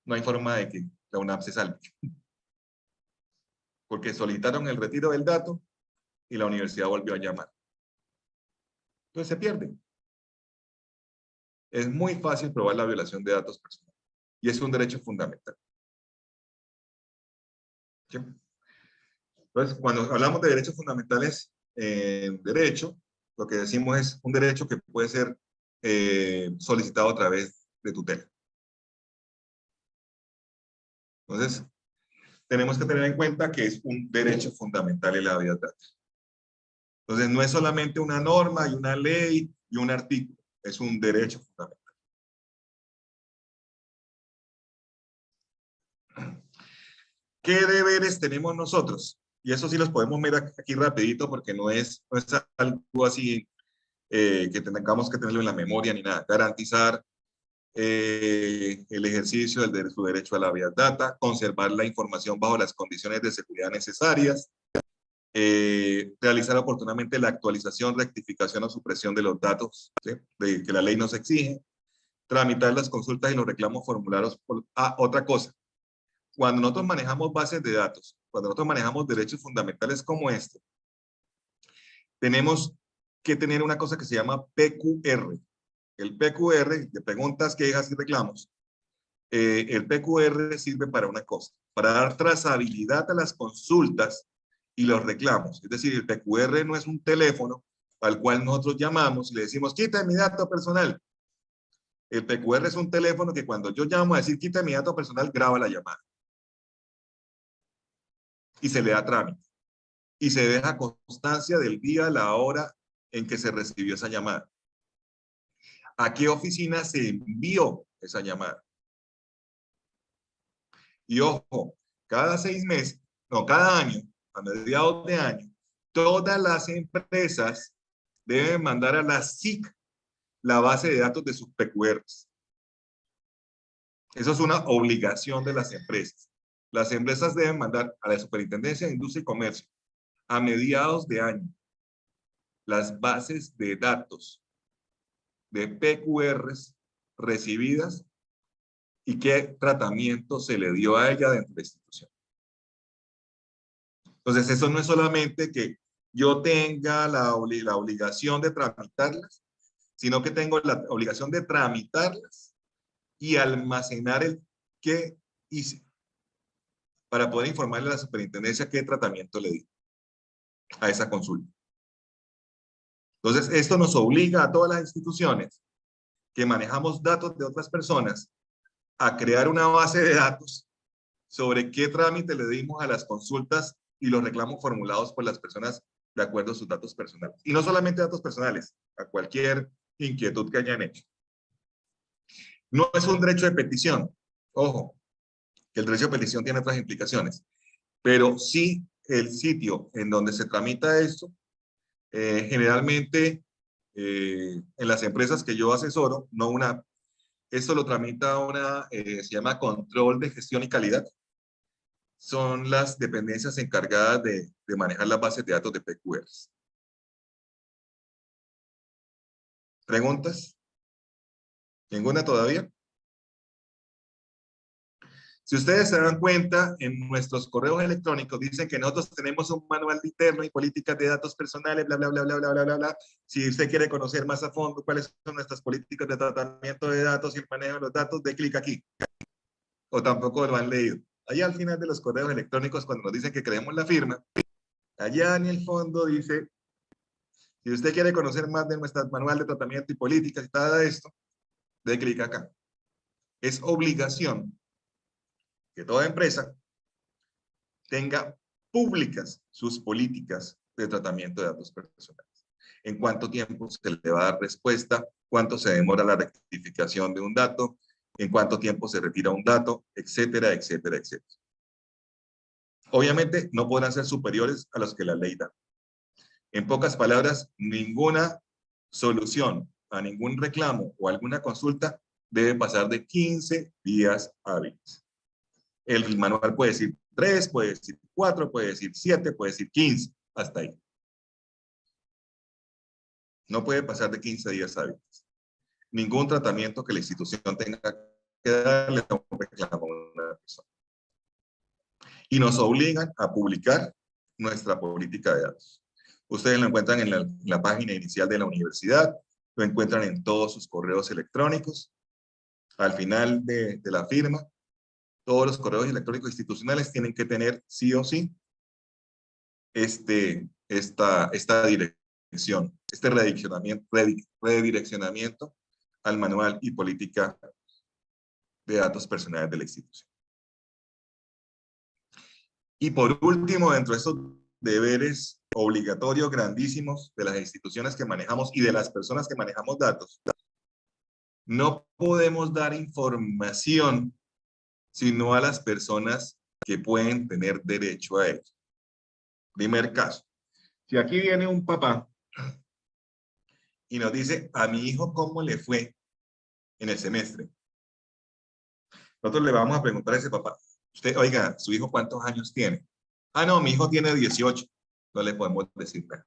No hay forma de que la UNAM se salve. Porque solicitaron el retiro del dato y la universidad volvió a llamar. Entonces se pierde. Es muy fácil probar la violación de datos personales y es un derecho fundamental. ¿Sí? Entonces, cuando hablamos de derechos fundamentales en derecho, lo que decimos es un derecho que puede ser solicitado a través de tutela. Entonces, tenemos que tener en cuenta que es un derecho fundamental el habeas data. Entonces, no es solamente una norma y una ley y un artículo, es un derecho fundamental. ¿Qué deberes tenemos nosotros? Y eso sí los podemos ver aquí rapidito porque no es algo así que tengamos que tenerlo en la memoria ni nada. Garantizar el ejercicio de su derecho a la habeas data, conservar la información bajo las condiciones de seguridad necesarias, realizar oportunamente la actualización, rectificación o supresión de los datos, ¿sí?, que la ley nos exige, tramitar las consultas y los reclamos formulados. Otra cosa, cuando nosotros manejamos bases de datos, cuando nosotros manejamos derechos fundamentales como este, tenemos que tener una cosa que se llama PQR. El PQR, de preguntas, quejas y reclamos, el PQR sirve para una cosa, para dar trazabilidad a las consultas y los reclamos. Es decir, el PQR no es un teléfono al cual nosotros llamamos y le decimos, quita mi dato personal. El PQR es un teléfono que cuando yo llamo a decir, quita mi dato personal, graba la llamada. Y se le da trámite. Y se deja constancia del día, la hora en que se recibió esa llamada. ¿A qué oficina se envió esa llamada? Y ojo, cada 6 meses, no, cada año, a mediados de año, todas las empresas deben mandar a la SIC la base de datos de sus PQRs. Eso es una obligación de las empresas. Las empresas deben mandar a la Superintendencia de Industria y Comercio a mediados de año las bases de datos de PQRs recibidas y qué tratamiento se le dio a ella dentro de la institución. Entonces, eso no es solamente que yo tenga la obligación de tramitarlas, sino que tengo la obligación de tramitarlas y almacenar el qué hice para poder informarle a la superintendencia qué tratamiento le di a esa consulta. Entonces, esto nos obliga a todas las instituciones que manejamos datos de otras personas a crear una base de datos sobre qué trámite le dimos a las consultas y los reclamos formulados por las personas de acuerdo a sus datos personales. Y no solamente datos personales, a cualquier inquietud que hayan hecho. No es un derecho de petición. Ojo, que el derecho de petición tiene otras implicaciones. Pero sí el sitio en donde se tramita esto, generalmente en las empresas que yo asesoro, esto lo tramita se llama control de gestión y calidad. Son las dependencias encargadas de manejar las bases de datos de PQRs. ¿Preguntas? ¿Ninguna todavía? Si ustedes se dan cuenta, en nuestros correos electrónicos dicen que nosotros tenemos un manual interno y políticas de datos personales, bla, bla, bla, bla, bla, bla, bla, bla. Si usted quiere conocer más a fondo cuáles son nuestras políticas de tratamiento de datos y el manejo de los datos, dé clic aquí. O tampoco lo han leído. Allá al final de los correos electrónicos, cuando nos dicen que creemos la firma, allá en el fondo dice, si usted quiere conocer más de nuestro manual de tratamiento y políticas y todo esto, dé clic acá. Es obligación que toda empresa tenga públicas sus políticas de tratamiento de datos personales. En cuánto tiempo se le va a dar respuesta, cuánto se demora la rectificación de un dato, en cuánto tiempo se retira un dato, etcétera, etcétera, etcétera. Obviamente no podrán ser superiores a los que la ley da. En pocas palabras, ninguna solución a ningún reclamo o alguna consulta debe pasar de 15 días hábiles. El manual puede decir 3, puede decir 4, puede decir 7, puede decir 15, hasta ahí. No puede pasar de 15 días hábiles. Ningún tratamiento que la institución tenga que darle a un reclamo a una persona. Y nos obligan a publicar nuestra política de datos. Ustedes lo encuentran en la página inicial de la universidad, lo encuentran en todos sus correos electrónicos. Al final de la firma, todos los correos electrónicos institucionales tienen que tener sí o sí esta dirección, este redireccionamiento al manual y política de datos personales de la institución. Y por último, dentro de estos deberes obligatorios grandísimos de las instituciones que manejamos y de las personas que manejamos datos, no podemos dar información sino a las personas que pueden tener derecho a ello. Primer caso, si aquí viene un papá y nos dice, a mi hijo, ¿cómo le fue en el semestre? Nosotros le vamos a preguntar a ese papá, usted, oiga, ¿su hijo cuántos años tiene? Ah, no, mi hijo tiene 18. No le podemos decir nada.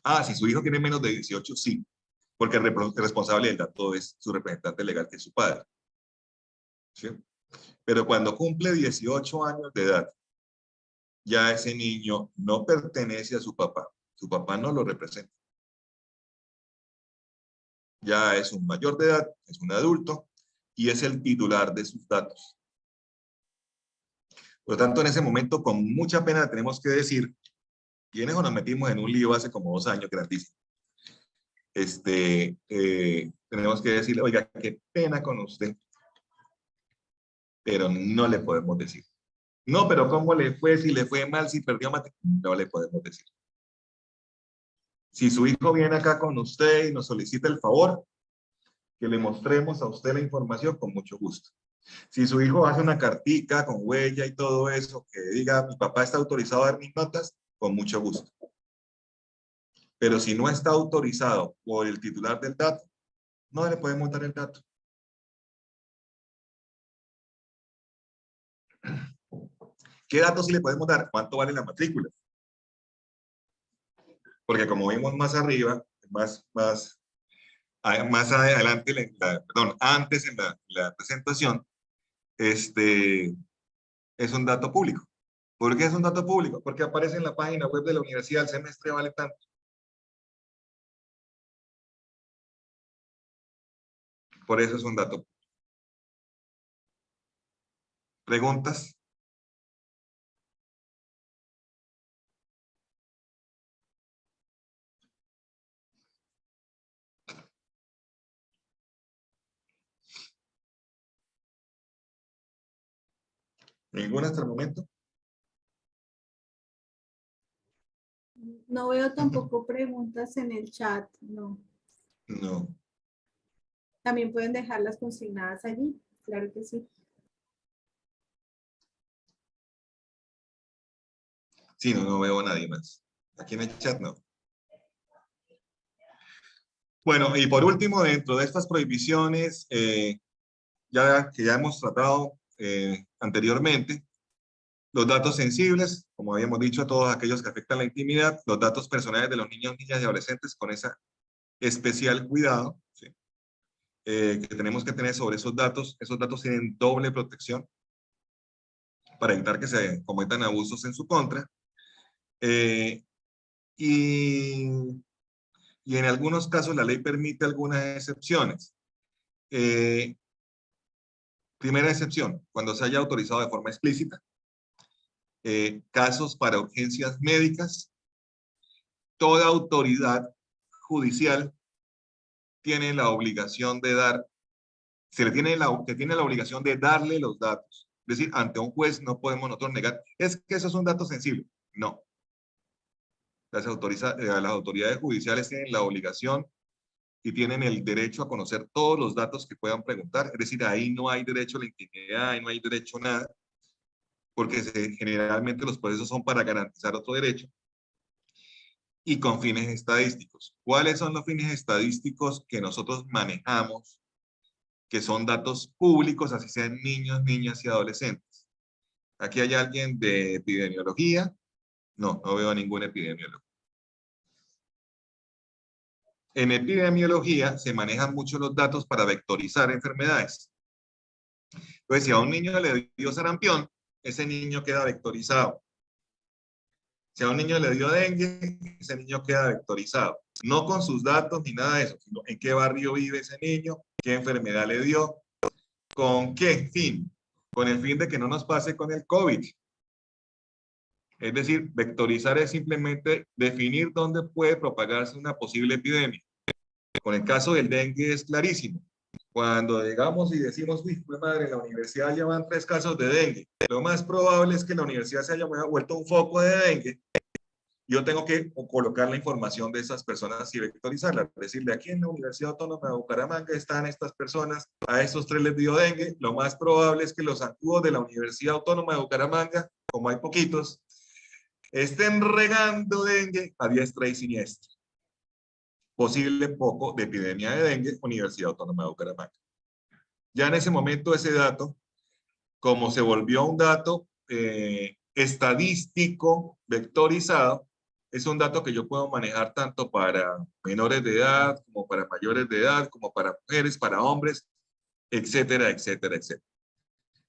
Ah, si su hijo tiene menos de 18, sí, porque el responsable del dato es su representante legal, que es su padre. ¿Sí? Pero cuando cumple 18 años de edad, ya ese niño no pertenece a su papá no lo representa. Ya es un mayor de edad, es un adulto y es el titular de sus datos. Por lo tanto, en ese momento, con mucha pena tenemos que decir, ¿quiénes nos metimos en un lío hace como 2 años, grandísimo? Tenemos que decirle, oiga, qué pena con usted, pero no le podemos decir. No, pero ¿cómo le fue? Si le fue mal, si perdió matrícula, no le podemos decir. Si su hijo viene acá con usted y nos solicita el favor, que le mostremos a usted la información con mucho gusto. Si su hijo hace una cartica con huella y todo eso, que diga, mi papá está autorizado a dar mis notas, con mucho gusto. Pero si no está autorizado por el titular del dato, no le podemos dar el dato. ¿Qué datos sí le podemos dar? ¿Cuánto vale la matrícula? Porque como vimos más arriba, más adelante, perdón, antes en la presentación, es un dato público. ¿Por qué es un dato público? Porque aparece en la página web de la universidad, el semestre vale tanto. Por eso es un dato. ¿Preguntas? ¿Ninguna hasta el momento? No veo tampoco preguntas en el chat, no. No. También pueden dejarlas consignadas allí, claro que sí. Sí, no veo a nadie más. Aquí en el chat no. Bueno, y por último, dentro de estas prohibiciones, que ya hemos tratado anteriormente, los datos sensibles, como habíamos dicho, todos aquellos que afectan la intimidad, los datos personales de los niños, niñas y adolescentes con ese especial cuidado, ¿sí? Que tenemos que tener sobre esos datos tienen doble protección para evitar que se cometan abusos en su contra. Y en algunos casos la ley permite algunas excepciones. Primera excepción, cuando se haya autorizado de forma explícita, casos para urgencias médicas, toda autoridad judicial tiene la obligación de dar, tiene la obligación de darle los datos. Es decir, ante un juez no podemos nosotros negar, es que eso es un dato sensible. No. Las autoridades judiciales tienen la obligación y tienen el derecho a conocer todos los datos que puedan preguntar. Es decir, ahí no hay derecho a la intimidad, ahí no hay derecho a nada, porque generalmente los procesos son para garantizar otro derecho y con fines estadísticos. ¿Cuáles son los fines estadísticos que nosotros manejamos, que son datos públicos, así sean niños, niñas y adolescentes? ¿Aquí hay alguien de epidemiología? No veo a ningún epidemiólogo. En epidemiología se manejan mucho los datos para vectorizar enfermedades. Entonces, si a un niño le dio sarampión, ese niño queda vectorizado. Si a un niño le dio dengue, ese niño queda vectorizado. No con sus datos ni nada de eso, sino en qué barrio vive ese niño, qué enfermedad le dio, con qué fin. Con el fin de que no nos pase con el COVID. Es decir, vectorizar es simplemente definir dónde puede propagarse una posible epidemia. Con el caso del dengue es clarísimo. Cuando llegamos y decimos, uy, pues madre, en la universidad llevan 3 casos de dengue, lo más probable es que la universidad se haya vuelto un foco de dengue. Yo tengo que colocar la información de esas personas y vectorizarla. Es decir, de aquí en la Universidad Autónoma de Bucaramanga están estas personas, a estos 3 les dio dengue, lo más probable es que los zancudos de la Universidad Autónoma de Bucaramanga, como hay poquitos, estén regando dengue a diestra y siniestra. Posible poco de epidemia de dengue, Universidad Autónoma de Bucaramanga. Ya en ese momento ese dato, como se volvió un dato estadístico, vectorizado, es un dato que yo puedo manejar tanto para menores de edad, como para mayores de edad, como para mujeres, para hombres, etcétera, etcétera, etcétera.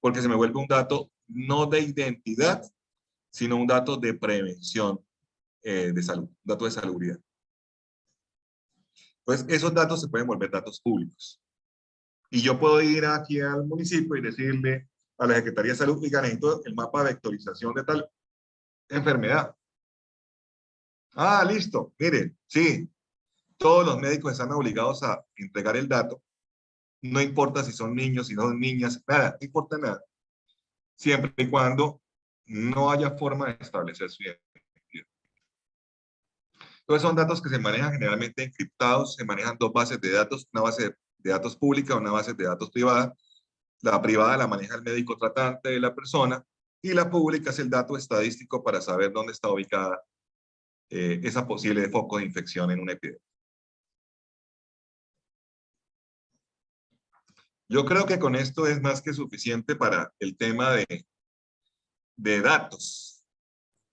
Porque se me vuelve un dato no de identidad, sino un dato de prevención de salud, un dato de salubridad. Entonces, esos datos se pueden volver datos públicos. Y yo puedo ir aquí al municipio y decirle a la Secretaría de Salud, oiga, necesito el mapa de vectorización de tal enfermedad. Ah, listo. Miren, sí, todos los médicos están obligados a entregar el dato. No importa si son niños, si no son niñas, nada, no importa nada. Siempre y cuando no haya forma de establecer su identidad. Entonces son datos que se manejan generalmente encriptados, se manejan 2 bases de datos, una base de datos pública, una base de datos privada. La privada la maneja el médico tratante de la persona y la pública es el dato estadístico para saber dónde está ubicada esa posible foco de infección en una epidemia. Yo creo que con esto es más que suficiente para el tema de datos.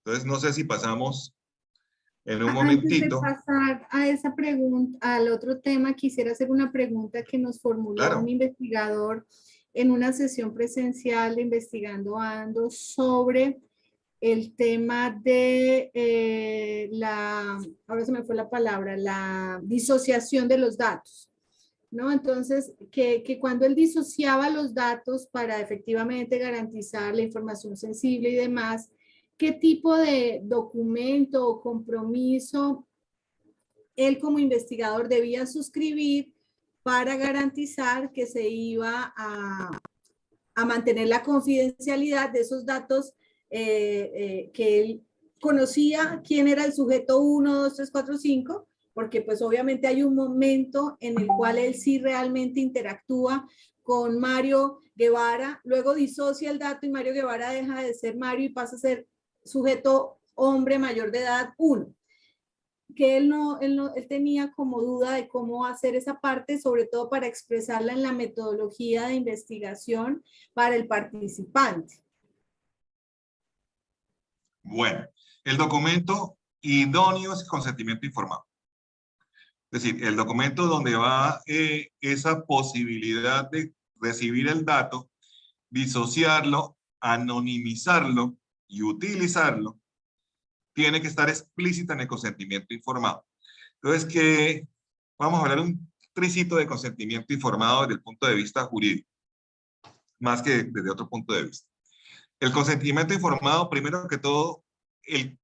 Entonces, no sé si pasamos en un Antes de momentito. pasar a esa pregunta, al otro tema, quisiera hacer una pregunta que nos formuló un Claro. investigador en una sesión presencial de Investigando Ando sobre el tema de ahora se me fue la palabra, la disociación de los datos, ¿no? Entonces, que cuando él disociaba los datos para efectivamente garantizar la información sensible y demás, ¿qué tipo de documento o compromiso él como investigador debía suscribir para garantizar que se iba a mantener la confidencialidad de esos datos que él conocía quién era el sujeto 1, 2, 3, 4, 5, porque pues obviamente hay un momento en el cual él sí realmente interactúa con Mario Guevara, luego disocia el dato y Mario Guevara deja de ser Mario y pasa a ser sujeto hombre mayor de edad 1. Que él tenía como duda de cómo hacer esa parte, sobre todo para expresarla en la metodología de investigación para el participante. Bueno, el documento idóneo es consentimiento informado. Es decir, el documento donde va esa posibilidad de recibir el dato, disociarlo, anonimizarlo y utilizarlo, tiene que estar explícita en el consentimiento informado. Entonces, vamos a hablar un tricito de consentimiento informado desde el punto de vista jurídico, más que desde otro punto de vista. El consentimiento informado, primero que todo, el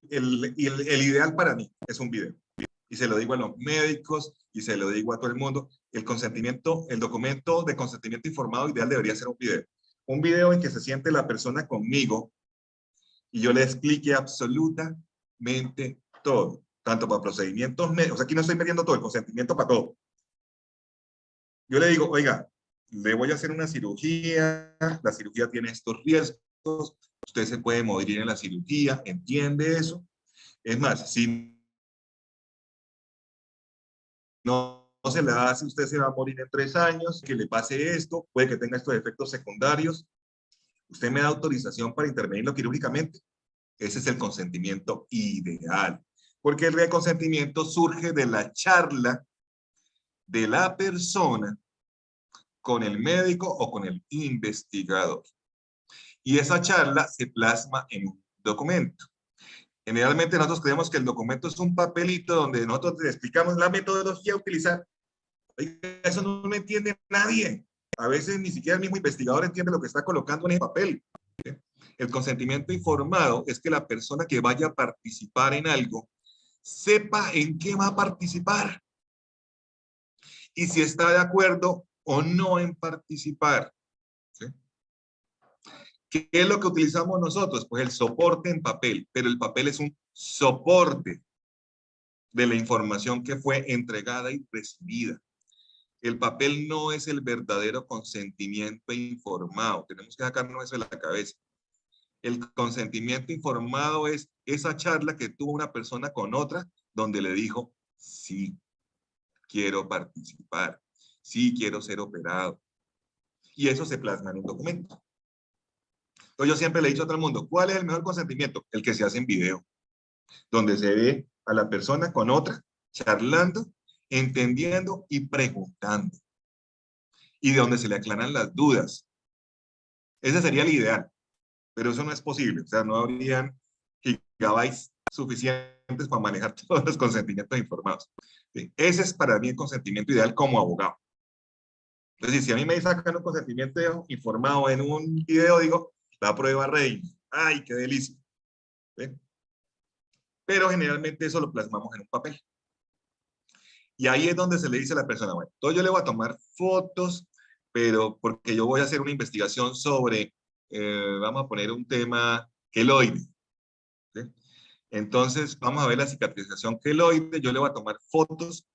ideal para mí es un video. Y se lo digo a los médicos y se lo digo a todo el mundo. El documento de consentimiento informado ideal debería ser un video. Un video en que se siente la persona conmigo y yo le explique absolutamente todo, tanto para procedimientos médicos, o sea, aquí no estoy metiendo todo, el consentimiento para todo. Yo le digo, oiga, le voy a hacer una cirugía, la cirugía tiene estos riesgos, usted se puede morir en la cirugía, ¿entiende eso? Es más, si no se la hace, usted se va a morir en 3 años, que le pase esto, puede que tenga estos efectos secundarios. Usted me da autorización para intervenirlo quirúrgicamente. Ese es el consentimiento ideal, porque el consentimiento surge de la charla de la persona con el médico o con el investigador. Y esa charla se plasma en un documento. Generalmente nosotros creemos que el documento es un papelito donde nosotros le explicamos la metodología a utilizar. Oiga, eso no lo entiende nadie. A veces ni siquiera el mismo investigador entiende lo que está colocando en el papel. El consentimiento informado es que la persona que vaya a participar en algo sepa en qué va a participar y si está de acuerdo o no en participar. ¿Sí? ¿Qué es lo que utilizamos nosotros? Pues el soporte en papel, pero el papel es un soporte de la información que fue entregada y recibida. El papel no es el verdadero consentimiento informado. Tenemos que sacarnos eso de la cabeza. El consentimiento informado es esa charla que tuvo una persona con otra donde le dijo, sí, quiero participar, sí, quiero ser operado. Y eso se plasma en un documento. Entonces yo siempre le he dicho a todo el mundo, ¿cuál es el mejor consentimiento? El que se hace en video, donde se ve a la persona con otra, charlando, entendiendo y preguntando. Y de donde se le aclaran las dudas. Ese sería el ideal, pero eso no es posible. O sea, no habrían gigabytes suficientes para manejar todos los consentimientos informados. ¿Sí? Ese es para mí el consentimiento ideal como abogado. Entonces, si a mí me sacan un consentimiento informado en un video, digo, la prueba reina. ¡Ay, qué delicia! ¿Sí? Pero generalmente eso lo plasmamos en un papel. Y ahí es donde se le dice a la persona, bueno, entonces yo le voy a tomar fotos, pero porque yo voy a hacer una investigación sobre, vamos a poner un tema queloide. ¿Sí? Entonces, vamos a ver la cicatrización queloide, yo le voy a tomar fotos,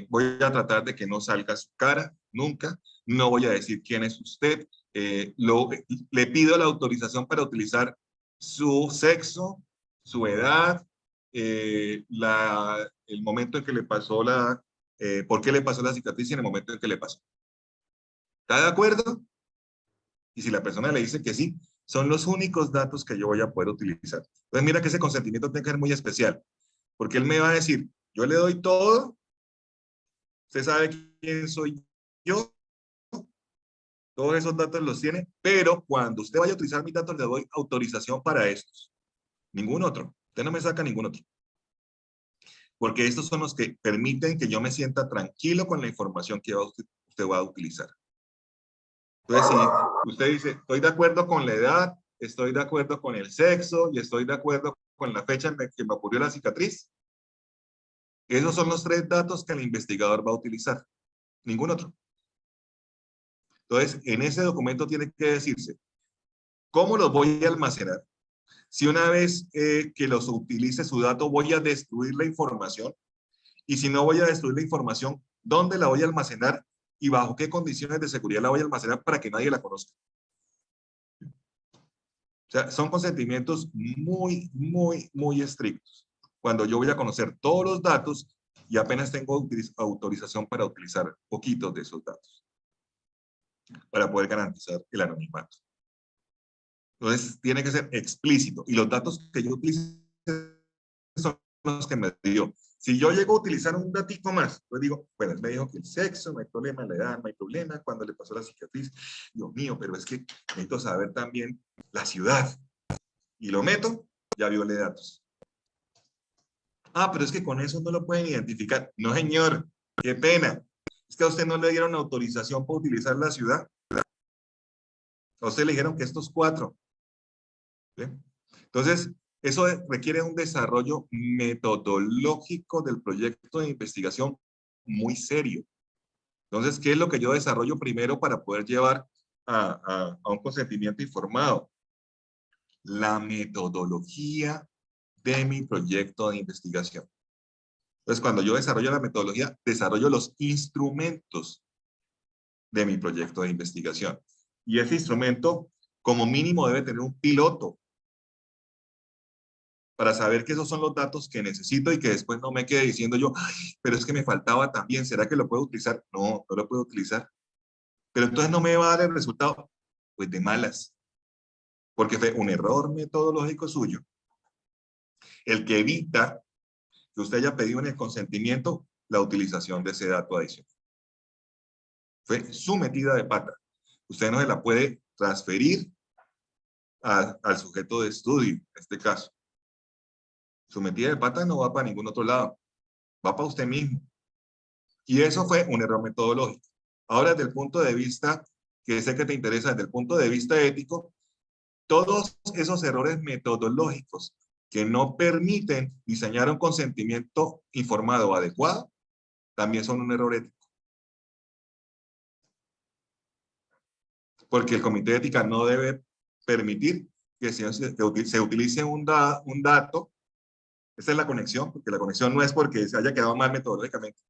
voy a tratar de que no salga su cara, nunca, no voy a decir quién es usted, le pido la autorización para utilizar su sexo, su edad, el momento en que le pasó por qué le pasó la cicatriz y en el momento en que le pasó. ¿Está de acuerdo? Y si la persona le dice que sí, son los únicos datos que yo voy a poder utilizar. Entonces mira que ese consentimiento tiene que ser muy especial, porque él me va a decir, yo le doy todo, usted sabe quién soy yo, todos esos datos los tiene, pero cuando usted vaya a utilizar mis datos le doy autorización para estos. Ningún otro. Usted no me saca ningún otro. Porque estos son los que permiten que yo me sienta tranquilo con la información que usted va a utilizar. Entonces, si usted dice, estoy de acuerdo con la edad, estoy de acuerdo con el sexo y estoy de acuerdo con la fecha en la que me ocurrió la cicatriz, esos son los 3 datos que el investigador va a utilizar. Ningún otro. Entonces, en ese documento tiene que decirse, ¿cómo los voy a almacenar? Si una vez que los utilice su dato, voy a destruir la información. Y si no voy a destruir la información, ¿dónde la voy a almacenar? Y bajo qué condiciones de seguridad la voy a almacenar para que nadie la conozca. O sea, son consentimientos muy, muy, muy estrictos. Cuando yo voy a conocer todos los datos y apenas tengo autorización para utilizar poquitos de esos datos, para poder garantizar el anonimato. Entonces, tiene que ser explícito. Y los datos que yo utilice son los que me dio. Si yo llego a utilizar un datito más, pues digo, bueno, él me dijo que el sexo, no hay problema, la edad, no hay problema, cuando le pasó la cicatriz, Dios mío, pero es que necesito saber también la ciudad. Y lo meto, ya violé datos. Ah, pero es que con eso no lo pueden identificar. No, señor, qué pena. Es que a usted no le dieron autorización para utilizar la ciudad. A usted le dijeron que estos 4. ¿Sí? Entonces, eso requiere un desarrollo metodológico del proyecto de investigación muy serio. Entonces, ¿qué es lo que yo desarrollo primero para poder llevar a un consentimiento informado? La metodología de mi proyecto de investigación. Entonces, cuando yo desarrollo la metodología, desarrollo los instrumentos de mi proyecto de investigación. Y ese instrumento, como mínimo, debe tener un piloto para saber que esos son los datos que necesito y que después no me quede diciendo yo, ay, pero es que me faltaba también, ¿será que lo puedo utilizar? No, no lo puedo utilizar. Pero entonces no me va a dar el resultado, pues de malas, porque fue un error metodológico suyo, el que evita que usted haya pedido en el consentimiento la utilización de ese dato adicional. Fue su metida de pata. Usted no se la puede transferir al sujeto de estudio, en este caso. Su metida de pata no va para ningún otro lado, va para usted mismo. Y eso fue un error metodológico. Ahora, desde el punto de vista, que sé que te interesa, desde el punto de vista ético, todos esos errores metodológicos que no permiten diseñar un consentimiento informado o adecuado, también son un error ético. Porque el comité de ética no debe permitir que se utilice un dato. Esa es la conexión, porque la conexión no es porque se haya quedado mal metodológicamente.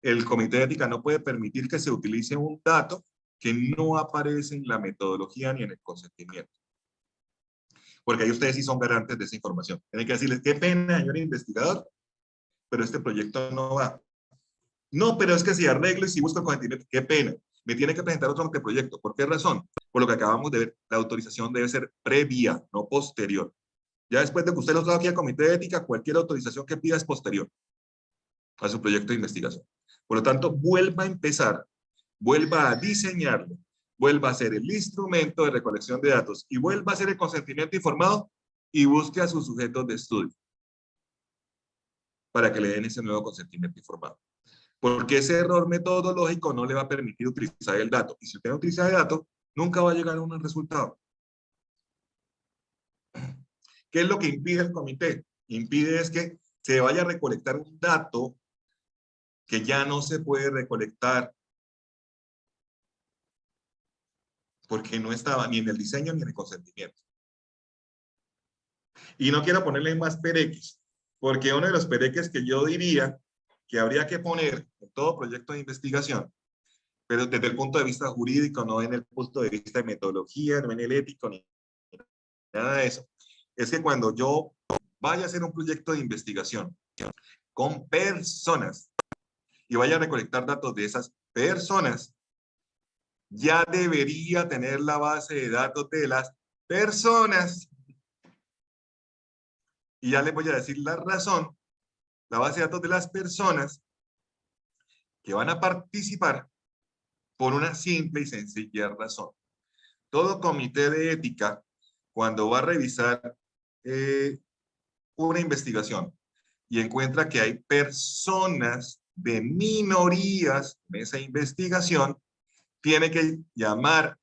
El comité de ética no puede permitir que se utilice un dato que no aparece en la metodología ni en el consentimiento. Porque ahí ustedes sí son garantes de esa información. Tienen que decirles, qué pena, señor investigador, pero este proyecto no va. No, pero es que si arreglo y si busco el consentimiento, qué pena. Me tiene que presentar otro anteproyecto. ¿Por qué razón? Por lo que acabamos de ver, la autorización debe ser previa, no posterior. Ya después de que usted lo trajo aquí al comité de ética, cualquier autorización que pida es posterior a su proyecto de investigación. Por lo tanto, vuelva a empezar, vuelva a diseñarlo, vuelva a hacer el instrumento de recolección de datos y vuelva a hacer el consentimiento informado y busque a sus sujetos de estudio para que le den ese nuevo consentimiento informado. Porque ese error metodológico no le va a permitir utilizar el dato. Y si usted no utiliza el dato, nunca va a llegar a un resultado. ¿Qué es lo que impide el comité? Impide es que se vaya a recolectar un dato que ya no se puede recolectar porque no estaba ni en el diseño ni en el consentimiento. Y no quiero ponerle más pereques, porque uno de los pereques que yo diría que habría que poner en todo proyecto de investigación, pero desde el punto de vista jurídico, no en el punto de vista de metodología, no en el ético, ni nada de eso, es que cuando yo vaya a hacer un proyecto de investigación con personas y vaya a recolectar datos de esas personas, ya debería tener la base de datos de las personas. Y ya les voy a decir la razón, la base de datos de las personas que van a participar por una simple y sencilla razón. Todo comité de ética, cuando va a revisar una investigación y encuentra que hay personas de minorías en esa investigación, tiene que llamar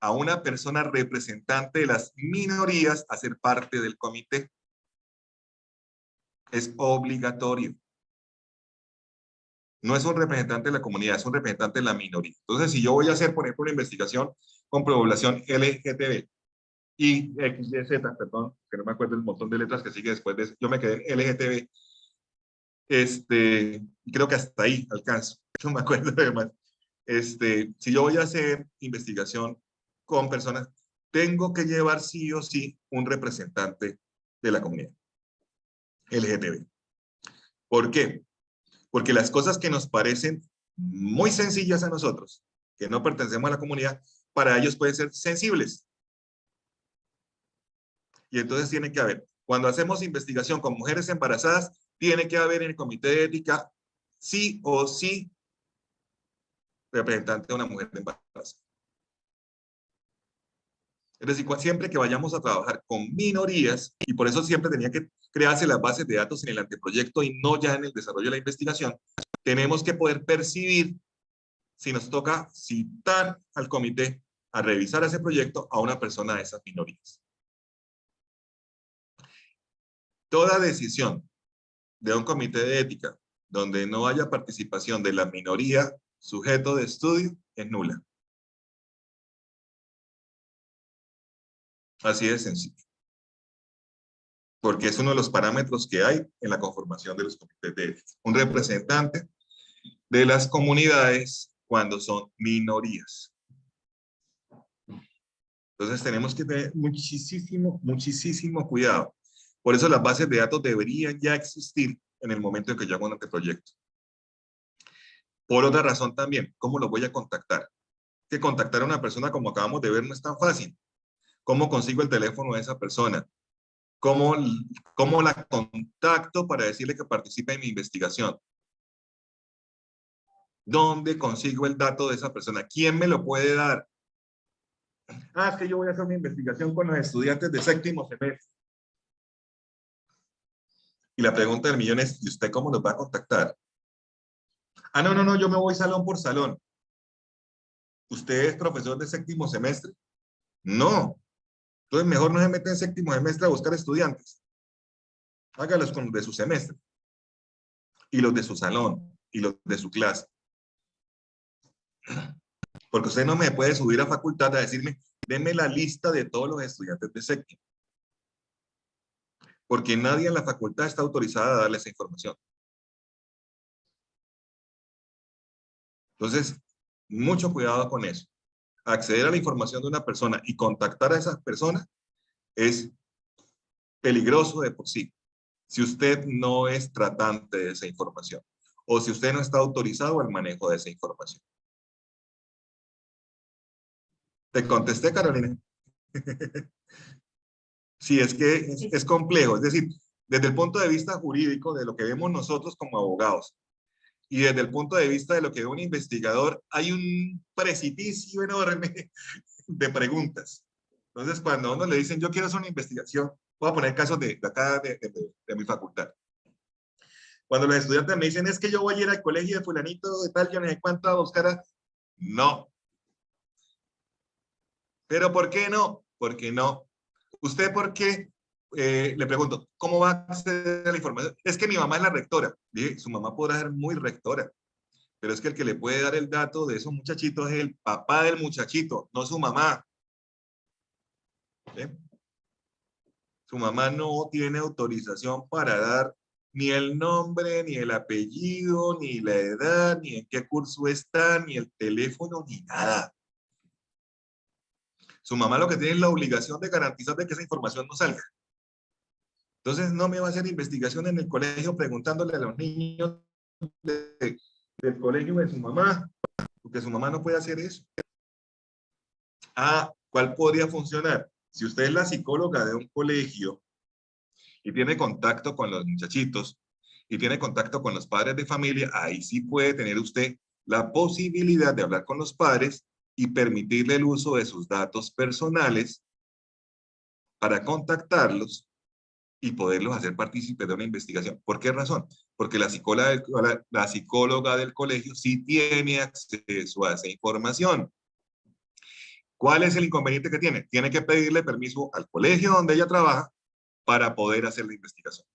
a una persona representante de las minorías a ser parte del comité. Es obligatorio. No es un representante de la comunidad, es un representante de la minoría. Entonces, si yo voy a hacer, por ejemplo, una investigación con población LGTB y XYZ, perdón, que no me acuerdo el montón de letras que sigue después de eso, yo me quedé en LGTB, y creo que hasta ahí alcanzo, no me acuerdo de más. Si yo voy a hacer investigación con personas, tengo que llevar sí o sí un representante de la comunidad LGTB. ¿Por qué? Porque las cosas que nos parecen muy sencillas a nosotros, que no pertenecemos a la comunidad, para ellos pueden ser sensibles. Y entonces tiene que haber, cuando hacemos investigación con mujeres embarazadas, tiene que haber en el comité de ética sí o sí representante de una mujer embarazada. Es decir, siempre que vayamos a trabajar con minorías, y por eso siempre tenía que crearse las bases de datos en el anteproyecto y no ya en el desarrollo de la investigación, tenemos que poder percibir si nos toca citar al comité a revisar ese proyecto a una persona de esas minorías. Toda decisión de un comité de ética donde no haya participación de la minoría sujeto de estudio es nula. Así de sencillo. Porque es uno de los parámetros que hay en la conformación de los comités de ética. Un representante de las comunidades cuando son minorías. Entonces tenemos que tener muchísimo cuidado. Por eso las bases de datos deberían ya existir en el momento en que yo hago un anteproyecto. Por otra razón también, ¿cómo lo voy a contactar? Que contactar a una persona, como acabamos de ver, no es tan fácil. ¿Cómo consigo el teléfono de esa persona? ¿Cómo la contacto para decirle que participe en mi investigación? ¿Dónde consigo el dato de esa persona? ¿Quién me lo puede dar? Ah, es que yo voy a hacer una investigación con los estudiantes de séptimo semestre. Y la pregunta del millón es, ¿y usted cómo los va a contactar? Ah, no, yo me voy salón por salón. ¿Usted es profesor de séptimo semestre? No. Entonces mejor no se mete en séptimo semestre a buscar estudiantes. Hágalos con los de su semestre. Y los de su salón. Y los de su clase. Porque usted no me puede subir a facultad a decirme, deme la lista de todos los estudiantes de séptimo. Porque nadie en la facultad está autorizada a darle esa información. Entonces, mucho cuidado con eso. Acceder a la información de una persona y contactar a esas personas es peligroso de por sí. Si usted no es tratante de esa información o si usted no está autorizado al manejo de esa información. ¿Te contesté, Carolina? Sí, es que es complejo. Es decir, desde el punto de vista jurídico, de lo que vemos nosotros como abogados, y desde el punto de vista de lo que ve un investigador, hay un precipicio enorme de preguntas. Entonces, cuando a uno le dicen, yo quiero hacer una investigación, voy a poner casos de acá de mi facultad. Cuando los estudiantes me dicen, es que yo voy a ir al colegio de fulanito de tal, yo no sé cuánto a buscar a... No. ¿Pero por qué no? Porque no. ¿Usted por qué? Le pregunto, ¿cómo va a acceder a la información? Es que mi mamá es la rectora. Dije, su mamá podrá ser muy rectora, pero es que el que le puede dar el dato de esos muchachitos es el papá del muchachito, no su mamá. ¿Sí? Su mamá no tiene autorización para dar ni el nombre, ni el apellido, ni la edad, ni en qué curso está, ni el teléfono, ni nada. Su mamá lo que tiene es la obligación de garantizar de que esa información no salga. Entonces no me va a hacer investigación en el colegio preguntándole a los niños del colegio de su mamá, porque su mamá no puede hacer eso. Ah, ¿cuál podría funcionar? Si usted es la psicóloga de un colegio y tiene contacto con los muchachitos y tiene contacto con los padres de familia, ahí sí puede tener usted la posibilidad de hablar con los padres y permitirle el uso de sus datos personales para contactarlos y poderlos hacer partícipes de una investigación. ¿Por qué razón? Porque la psicóloga del colegio sí tiene acceso a esa información. ¿Cuál es el inconveniente que tiene? Tiene que pedirle permiso al colegio donde ella trabaja para poder hacer la investigación.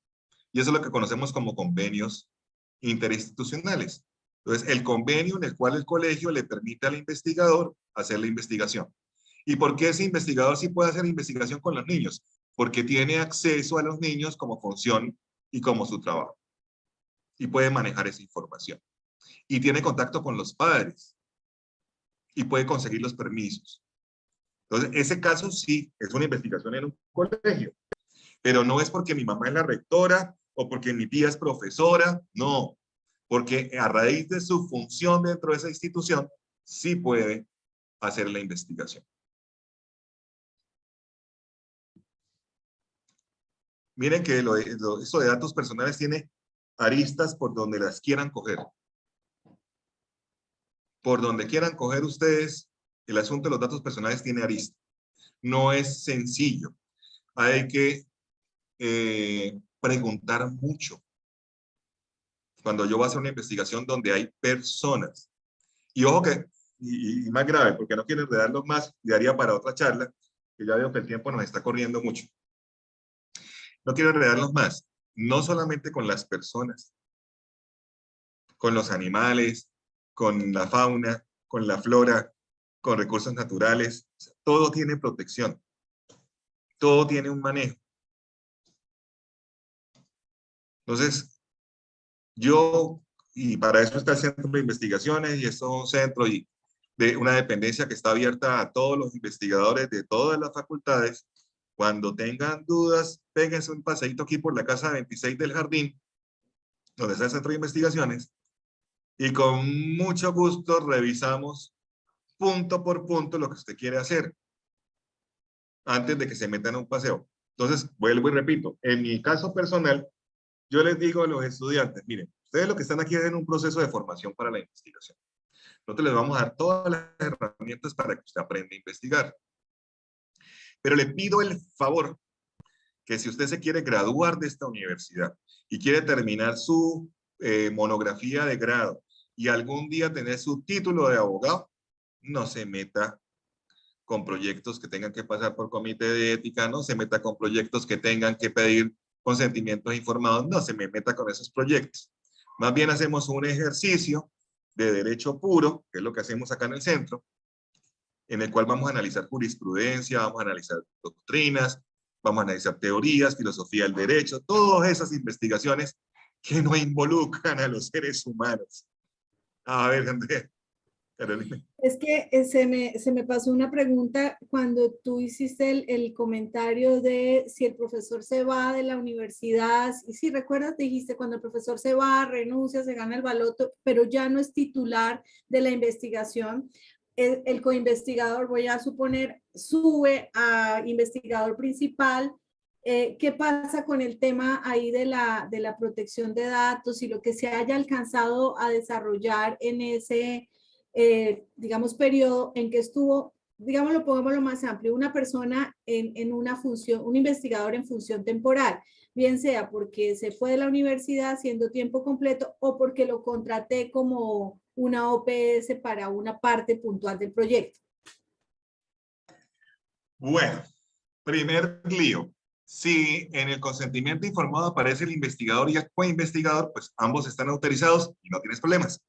Y eso es lo que conocemos como convenios interinstitucionales. Entonces, el convenio en el cual el colegio le permite al investigador hacer la investigación. ¿Y por qué ese investigador sí puede hacer investigación con los niños? Porque tiene acceso a los niños como función y como su trabajo. Y puede manejar esa información. Y tiene contacto con los padres. Y puede conseguir los permisos. Entonces, ese caso sí es una investigación en un colegio. Pero no es porque mi mamá es la rectora o porque mi tía es profesora, no. Porque a raíz de su función dentro de esa institución, sí puede hacer la investigación. Miren que eso de datos personales tiene aristas por donde las quieran coger. Por donde quieran coger ustedes, el asunto de los datos personales tiene aristas. No es sencillo. Hay que preguntar mucho. Cuando yo voy a hacer una investigación donde hay personas. Y ojo que, y más grave, porque no quiero enredarlos más, y daría para otra charla, que ya veo que el tiempo nos está corriendo mucho. No quiero enredarlos más, no solamente con las personas, con los animales, con la fauna, con la flora, con recursos naturales. O sea, todo tiene protección, todo tiene un manejo. Entonces, yo, y para eso está el Centro de Investigaciones, y esto es un centro de una dependencia que está abierta a todos los investigadores de todas las facultades. Cuando tengan dudas, péguense un paseíto aquí por la casa 26 del Jardín, donde está el Centro de Investigaciones, y con mucho gusto revisamos punto por punto lo que usted quiere hacer antes de que se metan a un paseo. Entonces, vuelvo y repito, en mi caso personal, yo les digo a los estudiantes, miren, ustedes lo que están aquí es en un proceso de formación para la investigación. Nosotros les vamos a dar todas las herramientas para que usted aprenda a investigar. Pero le pido el favor que si usted se quiere graduar de esta universidad y quiere terminar su monografía de grado y algún día tener su título de abogado, no se meta con proyectos que tengan que pasar por comité de ética, no se meta con proyectos que tengan que pedir consentimientos informados, no se me meta con esos proyectos. Más bien hacemos un ejercicio de derecho puro, que es lo que hacemos acá en el centro, en el cual vamos a analizar jurisprudencia, vamos a analizar doctrinas, vamos a analizar teorías, filosofía del derecho, todas esas investigaciones que no involucran a los seres humanos. A ver, Andrea, Carolina. Es que se me pasó una pregunta cuando tú hiciste el comentario de si el profesor se va de la universidad, y si recuerdas, dijiste cuando el profesor se va, renuncia, se gana el baloto, pero ya no es titular de la investigación. El coinvestigador, voy a suponer, sube a investigador principal. ¿Qué pasa con el tema ahí de la protección de datos y lo que se haya alcanzado a desarrollar en ese digamos, periodo en que estuvo, digámoslo, pongámoslo más amplio, una persona en una función, un investigador en función temporal, bien sea porque se fue de la universidad haciendo tiempo completo o porque lo contraté como una OPS para una parte puntual del proyecto? Bueno, primer lío. Si en el consentimiento informado aparece el investigador y el coinvestigador, pues ambos están autorizados y no tienes problemas.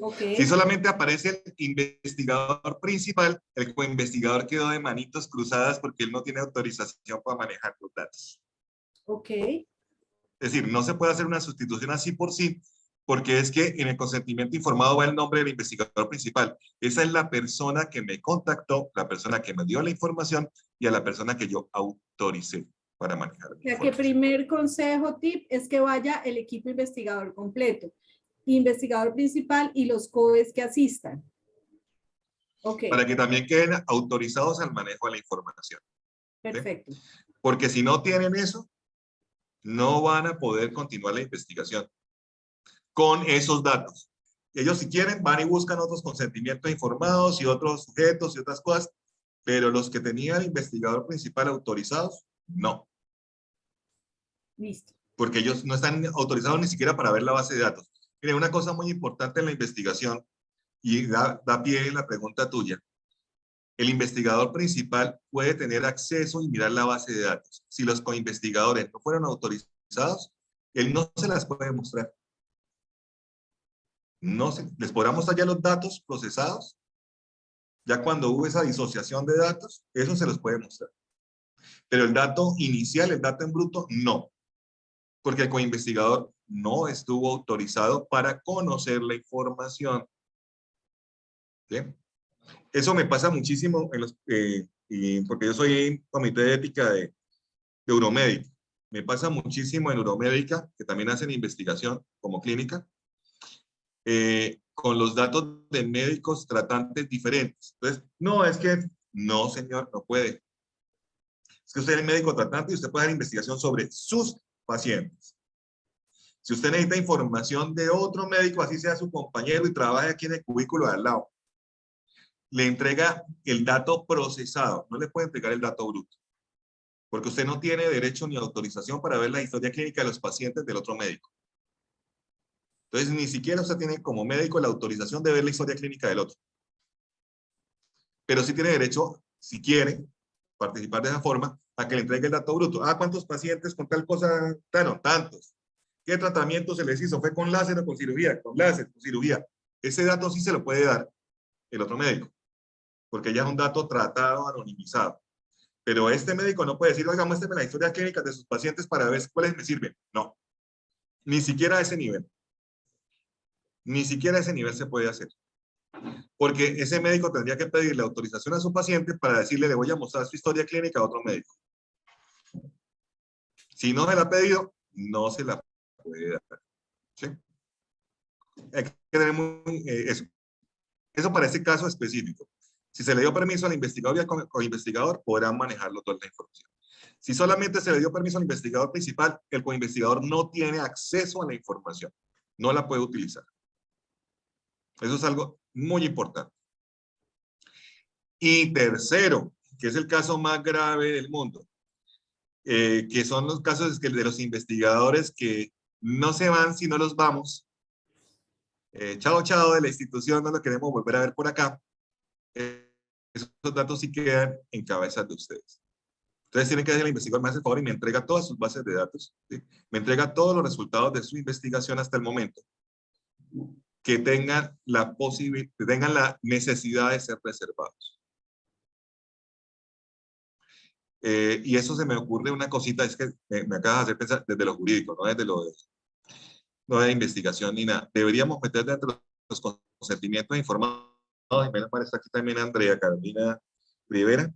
Okay. Si solamente aparece el investigador principal, el coinvestigador quedó de manitos cruzadas porque él no tiene autorización para manejar los datos. Ok. Es decir, no se puede hacer una sustitución así por sí, porque es que en el consentimiento informado va el nombre del investigador principal. Esa es la persona que me contactó, la persona que me dio la información y a la persona que yo autoricé para manejar. O sea, que primer consejo, tip, es que vaya el equipo investigador completo, investigador principal y los COEs que asistan. Okay. Para que también queden autorizados al manejo de la información. Perfecto. ¿sí? Porque si no tienen eso, no van a poder continuar la investigación con esos datos. Ellos si quieren van y buscan otros consentimientos informados y otros sujetos y otras cosas, pero los que tenía el investigador principal autorizados, no. Listo. Porque ellos no están autorizados ni siquiera para ver la base de datos. Miren, una cosa muy importante en la investigación, y da pie en la pregunta tuya, el investigador principal puede tener acceso y mirar la base de datos. Si los coinvestigadores no fueron autorizados, él no se las puede mostrar. No se, les podrá mostrar ya los datos procesados. Ya cuando hubo esa disociación de datos, eso se los puede mostrar. Pero el dato inicial, el dato en bruto, no. Porque el coinvestigador no estuvo autorizado para conocer la información. ¿Sí? Eso me pasa muchísimo en los, porque yo soy comité de ética de Euromédica. Me pasa muchísimo en Euromédica, que también hacen investigación como clínica, con los datos de médicos tratantes diferentes. Entonces, no, es que, no, señor, no puede. Es que usted es el médico tratante y usted puede hacer investigación sobre sus pacientes. Si usted necesita información de otro médico, así sea su compañero y trabaje aquí en el cubículo de al lado, le entrega el dato procesado, no le puede entregar el dato bruto, porque usted no tiene derecho ni autorización para ver la historia clínica de los pacientes del otro médico. Entonces, ni siquiera usted tiene como médico la autorización de ver la historia clínica del otro. Pero sí tiene derecho, si quiere, participar de esa forma, a que le entregue el dato bruto. Ah, ¿cuántos pacientes con tal cosa? Bueno, tantos. ¿Qué tratamiento se les hizo? ¿Fue con láser o con cirugía? Con láser, con cirugía. Ese dato sí se lo puede dar el otro médico, porque ya es un dato tratado, anonimizado. Pero este médico no puede decir, oiga, muéstrame la historia clínica de sus pacientes para ver cuáles me sirven. No, ni siquiera a ese nivel. Ni siquiera a ese nivel se puede hacer. Porque ese médico tendría que pedirle autorización a su paciente para decirle, le voy a mostrar su historia clínica a otro médico. Si no se la ha pedido, no se la puede dar. ¿Sí? Hay que tener eso. Eso para ese caso específico. Si se le dio permiso al investigador y al coinvestigador, podrán manejarlo toda la información. Si solamente se le dio permiso al investigador principal, el coinvestigador no tiene acceso a la información. No la puede utilizar. Eso es algo muy importante. Y tercero, que es el caso más grave del mundo, que son los casos de los investigadores que no se van si no los vamos. Chao, chao de la institución, no lo queremos volver a ver por acá. Esos datos sí quedan en cabeza de ustedes. Entonces tienen que hacer el investigador, me hace el favor y me entrega todas sus bases de datos. ¿Sí? Me entrega todos los resultados de su investigación hasta el momento. Que tengan la posibilidad, que tengan la necesidad de ser preservados. Y eso se me ocurre una cosita, es que me acaba de hacer pensar desde lo jurídico, no desde lo de, no de investigación ni nada. Deberíamos meter dentro de los consentimientos informados, y menos mal está aquí también Andrea Carolina Rivera,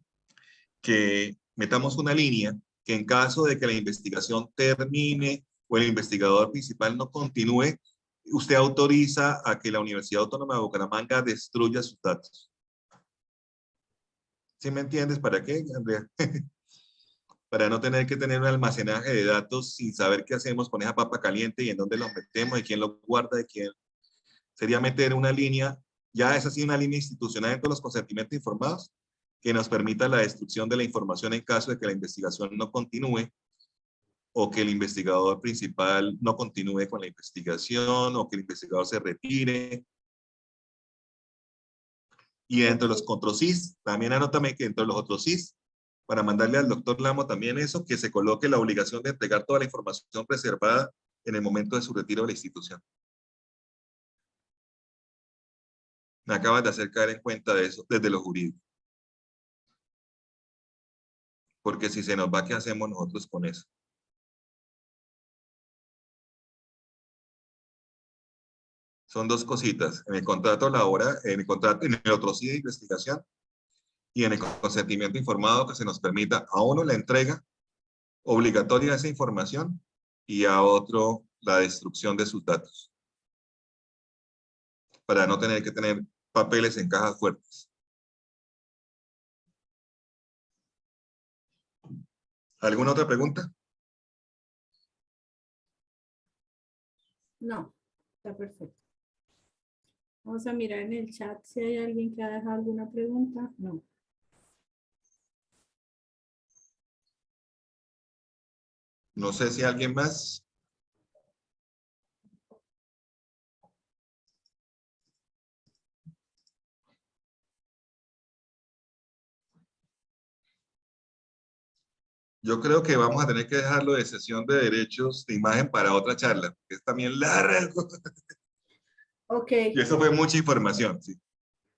que metamos una línea que en caso de que la investigación termine o el investigador principal no continúe, usted autoriza a que la Universidad Autónoma de Bucaramanga destruya sus datos. ¿Sí me entiendes? ¿Para qué, Andrea? Para no tener que tener un almacenaje de datos sin saber qué hacemos con esa papa caliente y en dónde los metemos, y quién lo guarda, de quién. Sería meter una línea, ya es así una línea institucional en todos los consentimientos informados, que nos permita la destrucción de la información en caso de que la investigación no continúe, o que el investigador principal no continúe con la investigación, o que el investigador se retire. Y dentro de los CONTROSIS, también anótame que dentro de los otros SIS, para mandarle al doctor Lamo también eso, que se coloque la obligación de entregar toda la información preservada en el momento de su retiro de la institución. Me acabas de hacer caer en cuenta de eso desde lo jurídico. Porque si se nos va, ¿qué hacemos nosotros con eso? Son dos cositas. En el contrato laboral, en el contrato, en el otro sí de investigación, y en el consentimiento informado, que se nos permita a uno la entrega obligatoria de esa información y a otro la destrucción de sus datos, para no tener que tener papeles en cajas fuertes. ¿Alguna otra pregunta? No, está perfecto. Vamos a mirar en el chat si hay alguien que ha dejado alguna pregunta. No. No sé si alguien más. Yo creo que vamos a tener que dejarlo de sesión de derechos de imagen para otra charla, que es también largo. Ok. Y eso fue mucha información, sí.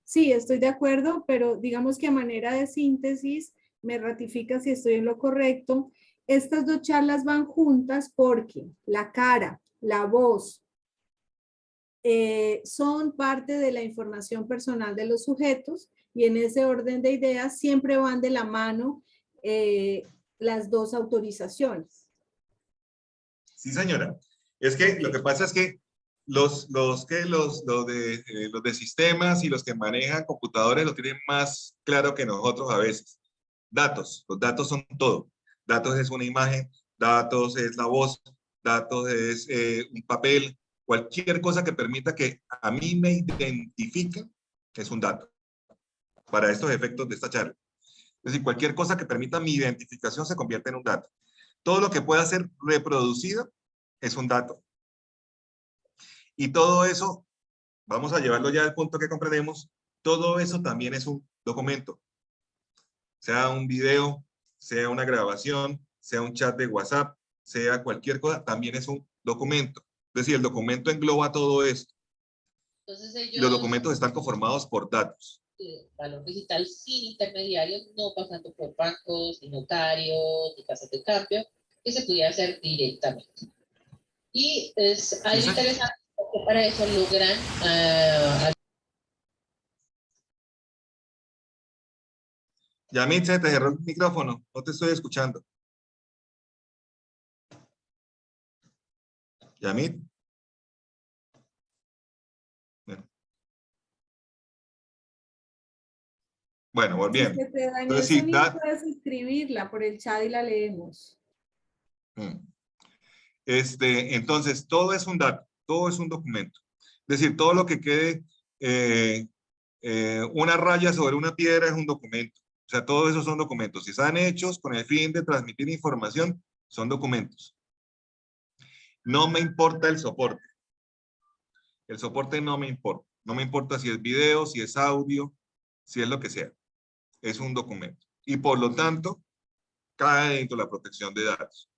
Sí, estoy de acuerdo, pero digamos que a manera de síntesis, me ratifica si estoy en lo correcto. Estas dos charlas van juntas porque la cara, la voz, son parte de la información personal de los sujetos y en ese orden de ideas siempre van de la mano las dos autorizaciones. Sí, señora. Es que lo que pasa es que los de sistemas y los que manejan computadores lo tienen más claro que nosotros a veces. Datos, los datos son todo. Datos es una imagen, datos es la voz, datos es un papel, cualquier cosa que permita que a mí me identifique es un dato para estos efectos de esta charla. Es decir, cualquier cosa que permita mi identificación se convierte en un dato. Todo lo que pueda ser reproducido es un dato. Y todo eso, vamos a llevarlo ya al punto que comprendemos, todo eso también es un documento. Sea un video, sea una grabación, sea un chat de WhatsApp, sea cualquier cosa, también es un documento. Es decir, el documento engloba todo esto. Entonces ellos, y los documentos están conformados por datos. Valor digital sin intermediarios, no pasando por bancos, ni notarios, ni casas de cambio, que se pudiera hacer directamente. Y es algo interesante porque para eso logran Yamit, se te cerró el micrófono, no te estoy escuchando. Yamit. Bueno, volviendo. Si se te dañó Entonces, el sí, sonido, puedes escribirla por el chat y la leemos. Entonces, todo es un dato, todo es un documento. Es decir, todo lo que quede una raya sobre una piedra es un documento. O sea, todo eso son documentos. Si están hechos con el fin de transmitir información, son documentos. No me importa el soporte. El soporte no me importa. No me importa si es video, si es audio, si es lo que sea. Es un documento. Y por lo tanto, cae dentro de la protección de datos.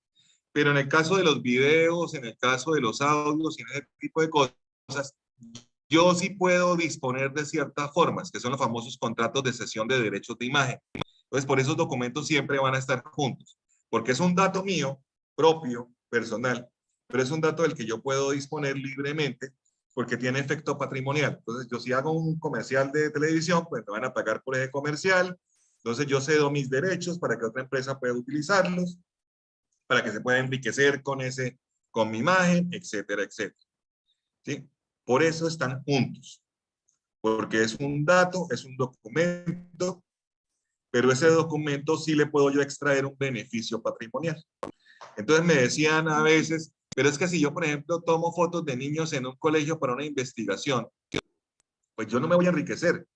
Pero en el caso de los videos, en el caso de los audios y en ese tipo de cosas, yo sí puedo disponer de ciertas formas, que son los famosos contratos de cesión de derechos de imagen. Entonces, por esos documentos siempre van a estar juntos, porque es un dato mío, propio, personal, pero es un dato del que yo puedo disponer libremente porque tiene efecto patrimonial. Entonces, yo si hago un comercial de televisión, pues me van a pagar por ese comercial. Entonces, yo cedo mis derechos para que otra empresa pueda utilizarlos, para que se pueda enriquecer con mi imagen, etcétera, etcétera. ¿Sí? Por eso están juntos, porque es un dato, es un documento, pero ese documento sí le puedo yo extraer un beneficio patrimonial. Entonces me decían a veces, pero es que si yo, por ejemplo, tomo fotos de niños en un colegio para una investigación, pues yo no me voy a enriquecer.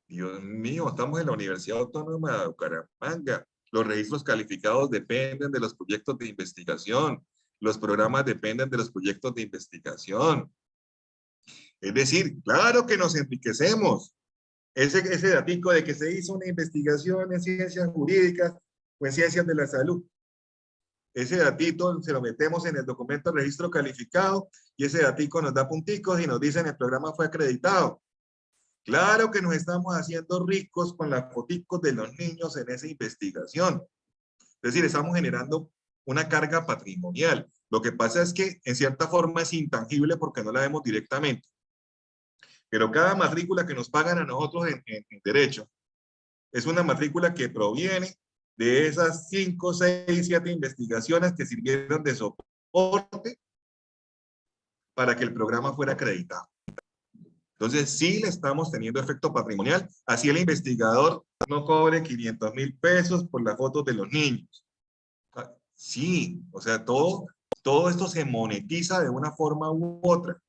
Dios mío, estamos en la Universidad Autónoma de Bucaramanga. Los registros calificados dependen de los proyectos de investigación. Los programas dependen de los proyectos de investigación. Es decir, claro que nos enriquecemos. Ese datico de que se hizo una investigación en ciencias jurídicas o en ciencias de la salud. Ese datito se lo metemos en el documento de registro calificado y ese datico nos da punticos y nos dicen el programa fue acreditado. Claro que nos estamos haciendo ricos con las foticos de los niños en esa investigación. Es decir, estamos generando una carga patrimonial. Lo que pasa es que en cierta forma es intangible porque no la vemos directamente. Pero cada matrícula que nos pagan a nosotros en derecho es una matrícula que proviene de esas 5, 6, 7 investigaciones que sirvieron de soporte para que el programa fuera acreditado. Entonces, sí le estamos teniendo efecto patrimonial. Así el investigador no cobre 500,000 pesos por las fotos de los niños. Sí, o sea, todo esto se monetiza de una forma u otra.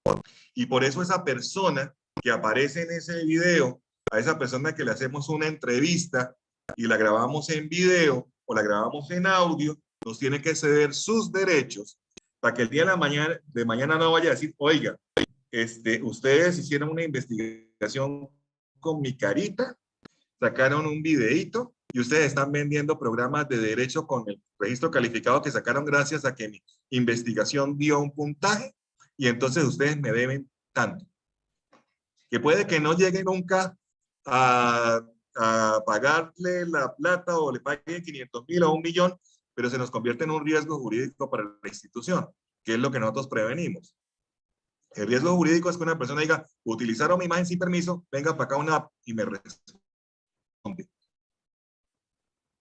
Y por eso esa persona que aparece en ese video, a esa persona que le hacemos una entrevista y la grabamos en video o la grabamos en audio, nos tiene que ceder sus derechos para que el día de mañana no vaya a decir, oiga, ustedes hicieron una investigación con mi carita, sacaron un videíto y ustedes están vendiendo programas de derecho con el registro calificado que sacaron gracias a que mi investigación dio un puntaje y entonces ustedes me deben tanto. Que puede que no llegue nunca a pagarle la plata o le paguen 500,000 o 1,000,000, pero se nos convierte en un riesgo jurídico para la institución, que es lo que nosotros prevenimos. El riesgo jurídico es que una persona diga, utilizaron mi imagen sin permiso, venga para acá una app y me responde.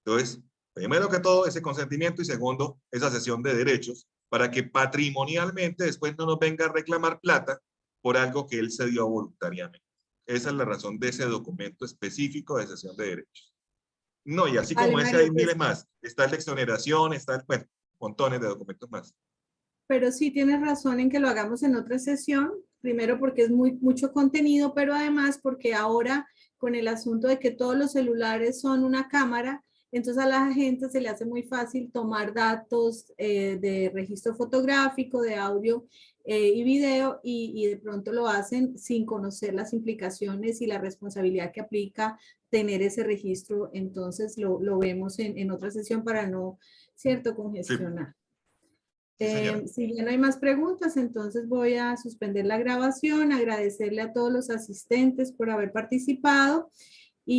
Entonces, primero que todo, ese consentimiento y segundo, esa cesión de derechos para que patrimonialmente después no nos venga a reclamar plata por algo que él cedió voluntariamente. Esa es la razón de ese documento específico de cesión de derechos. No, y así como ese hay miles más. Está el de exoneración, está bueno, montones de documentos más. Pero sí tienes razón en que lo hagamos en otra sesión, primero porque es mucho contenido, pero además porque ahora con el asunto de que todos los celulares son una cámara, entonces a la gente se le hace muy fácil tomar datos de registro fotográfico, de audio y video y de pronto lo hacen sin conocer las implicaciones y la responsabilidad que aplica tener ese registro. Entonces lo vemos en otra sesión para no, ¿cierto?, congestionar. Sí. Si ya no hay más preguntas, entonces voy a suspender la grabación, agradecerle a todos los asistentes por haber participado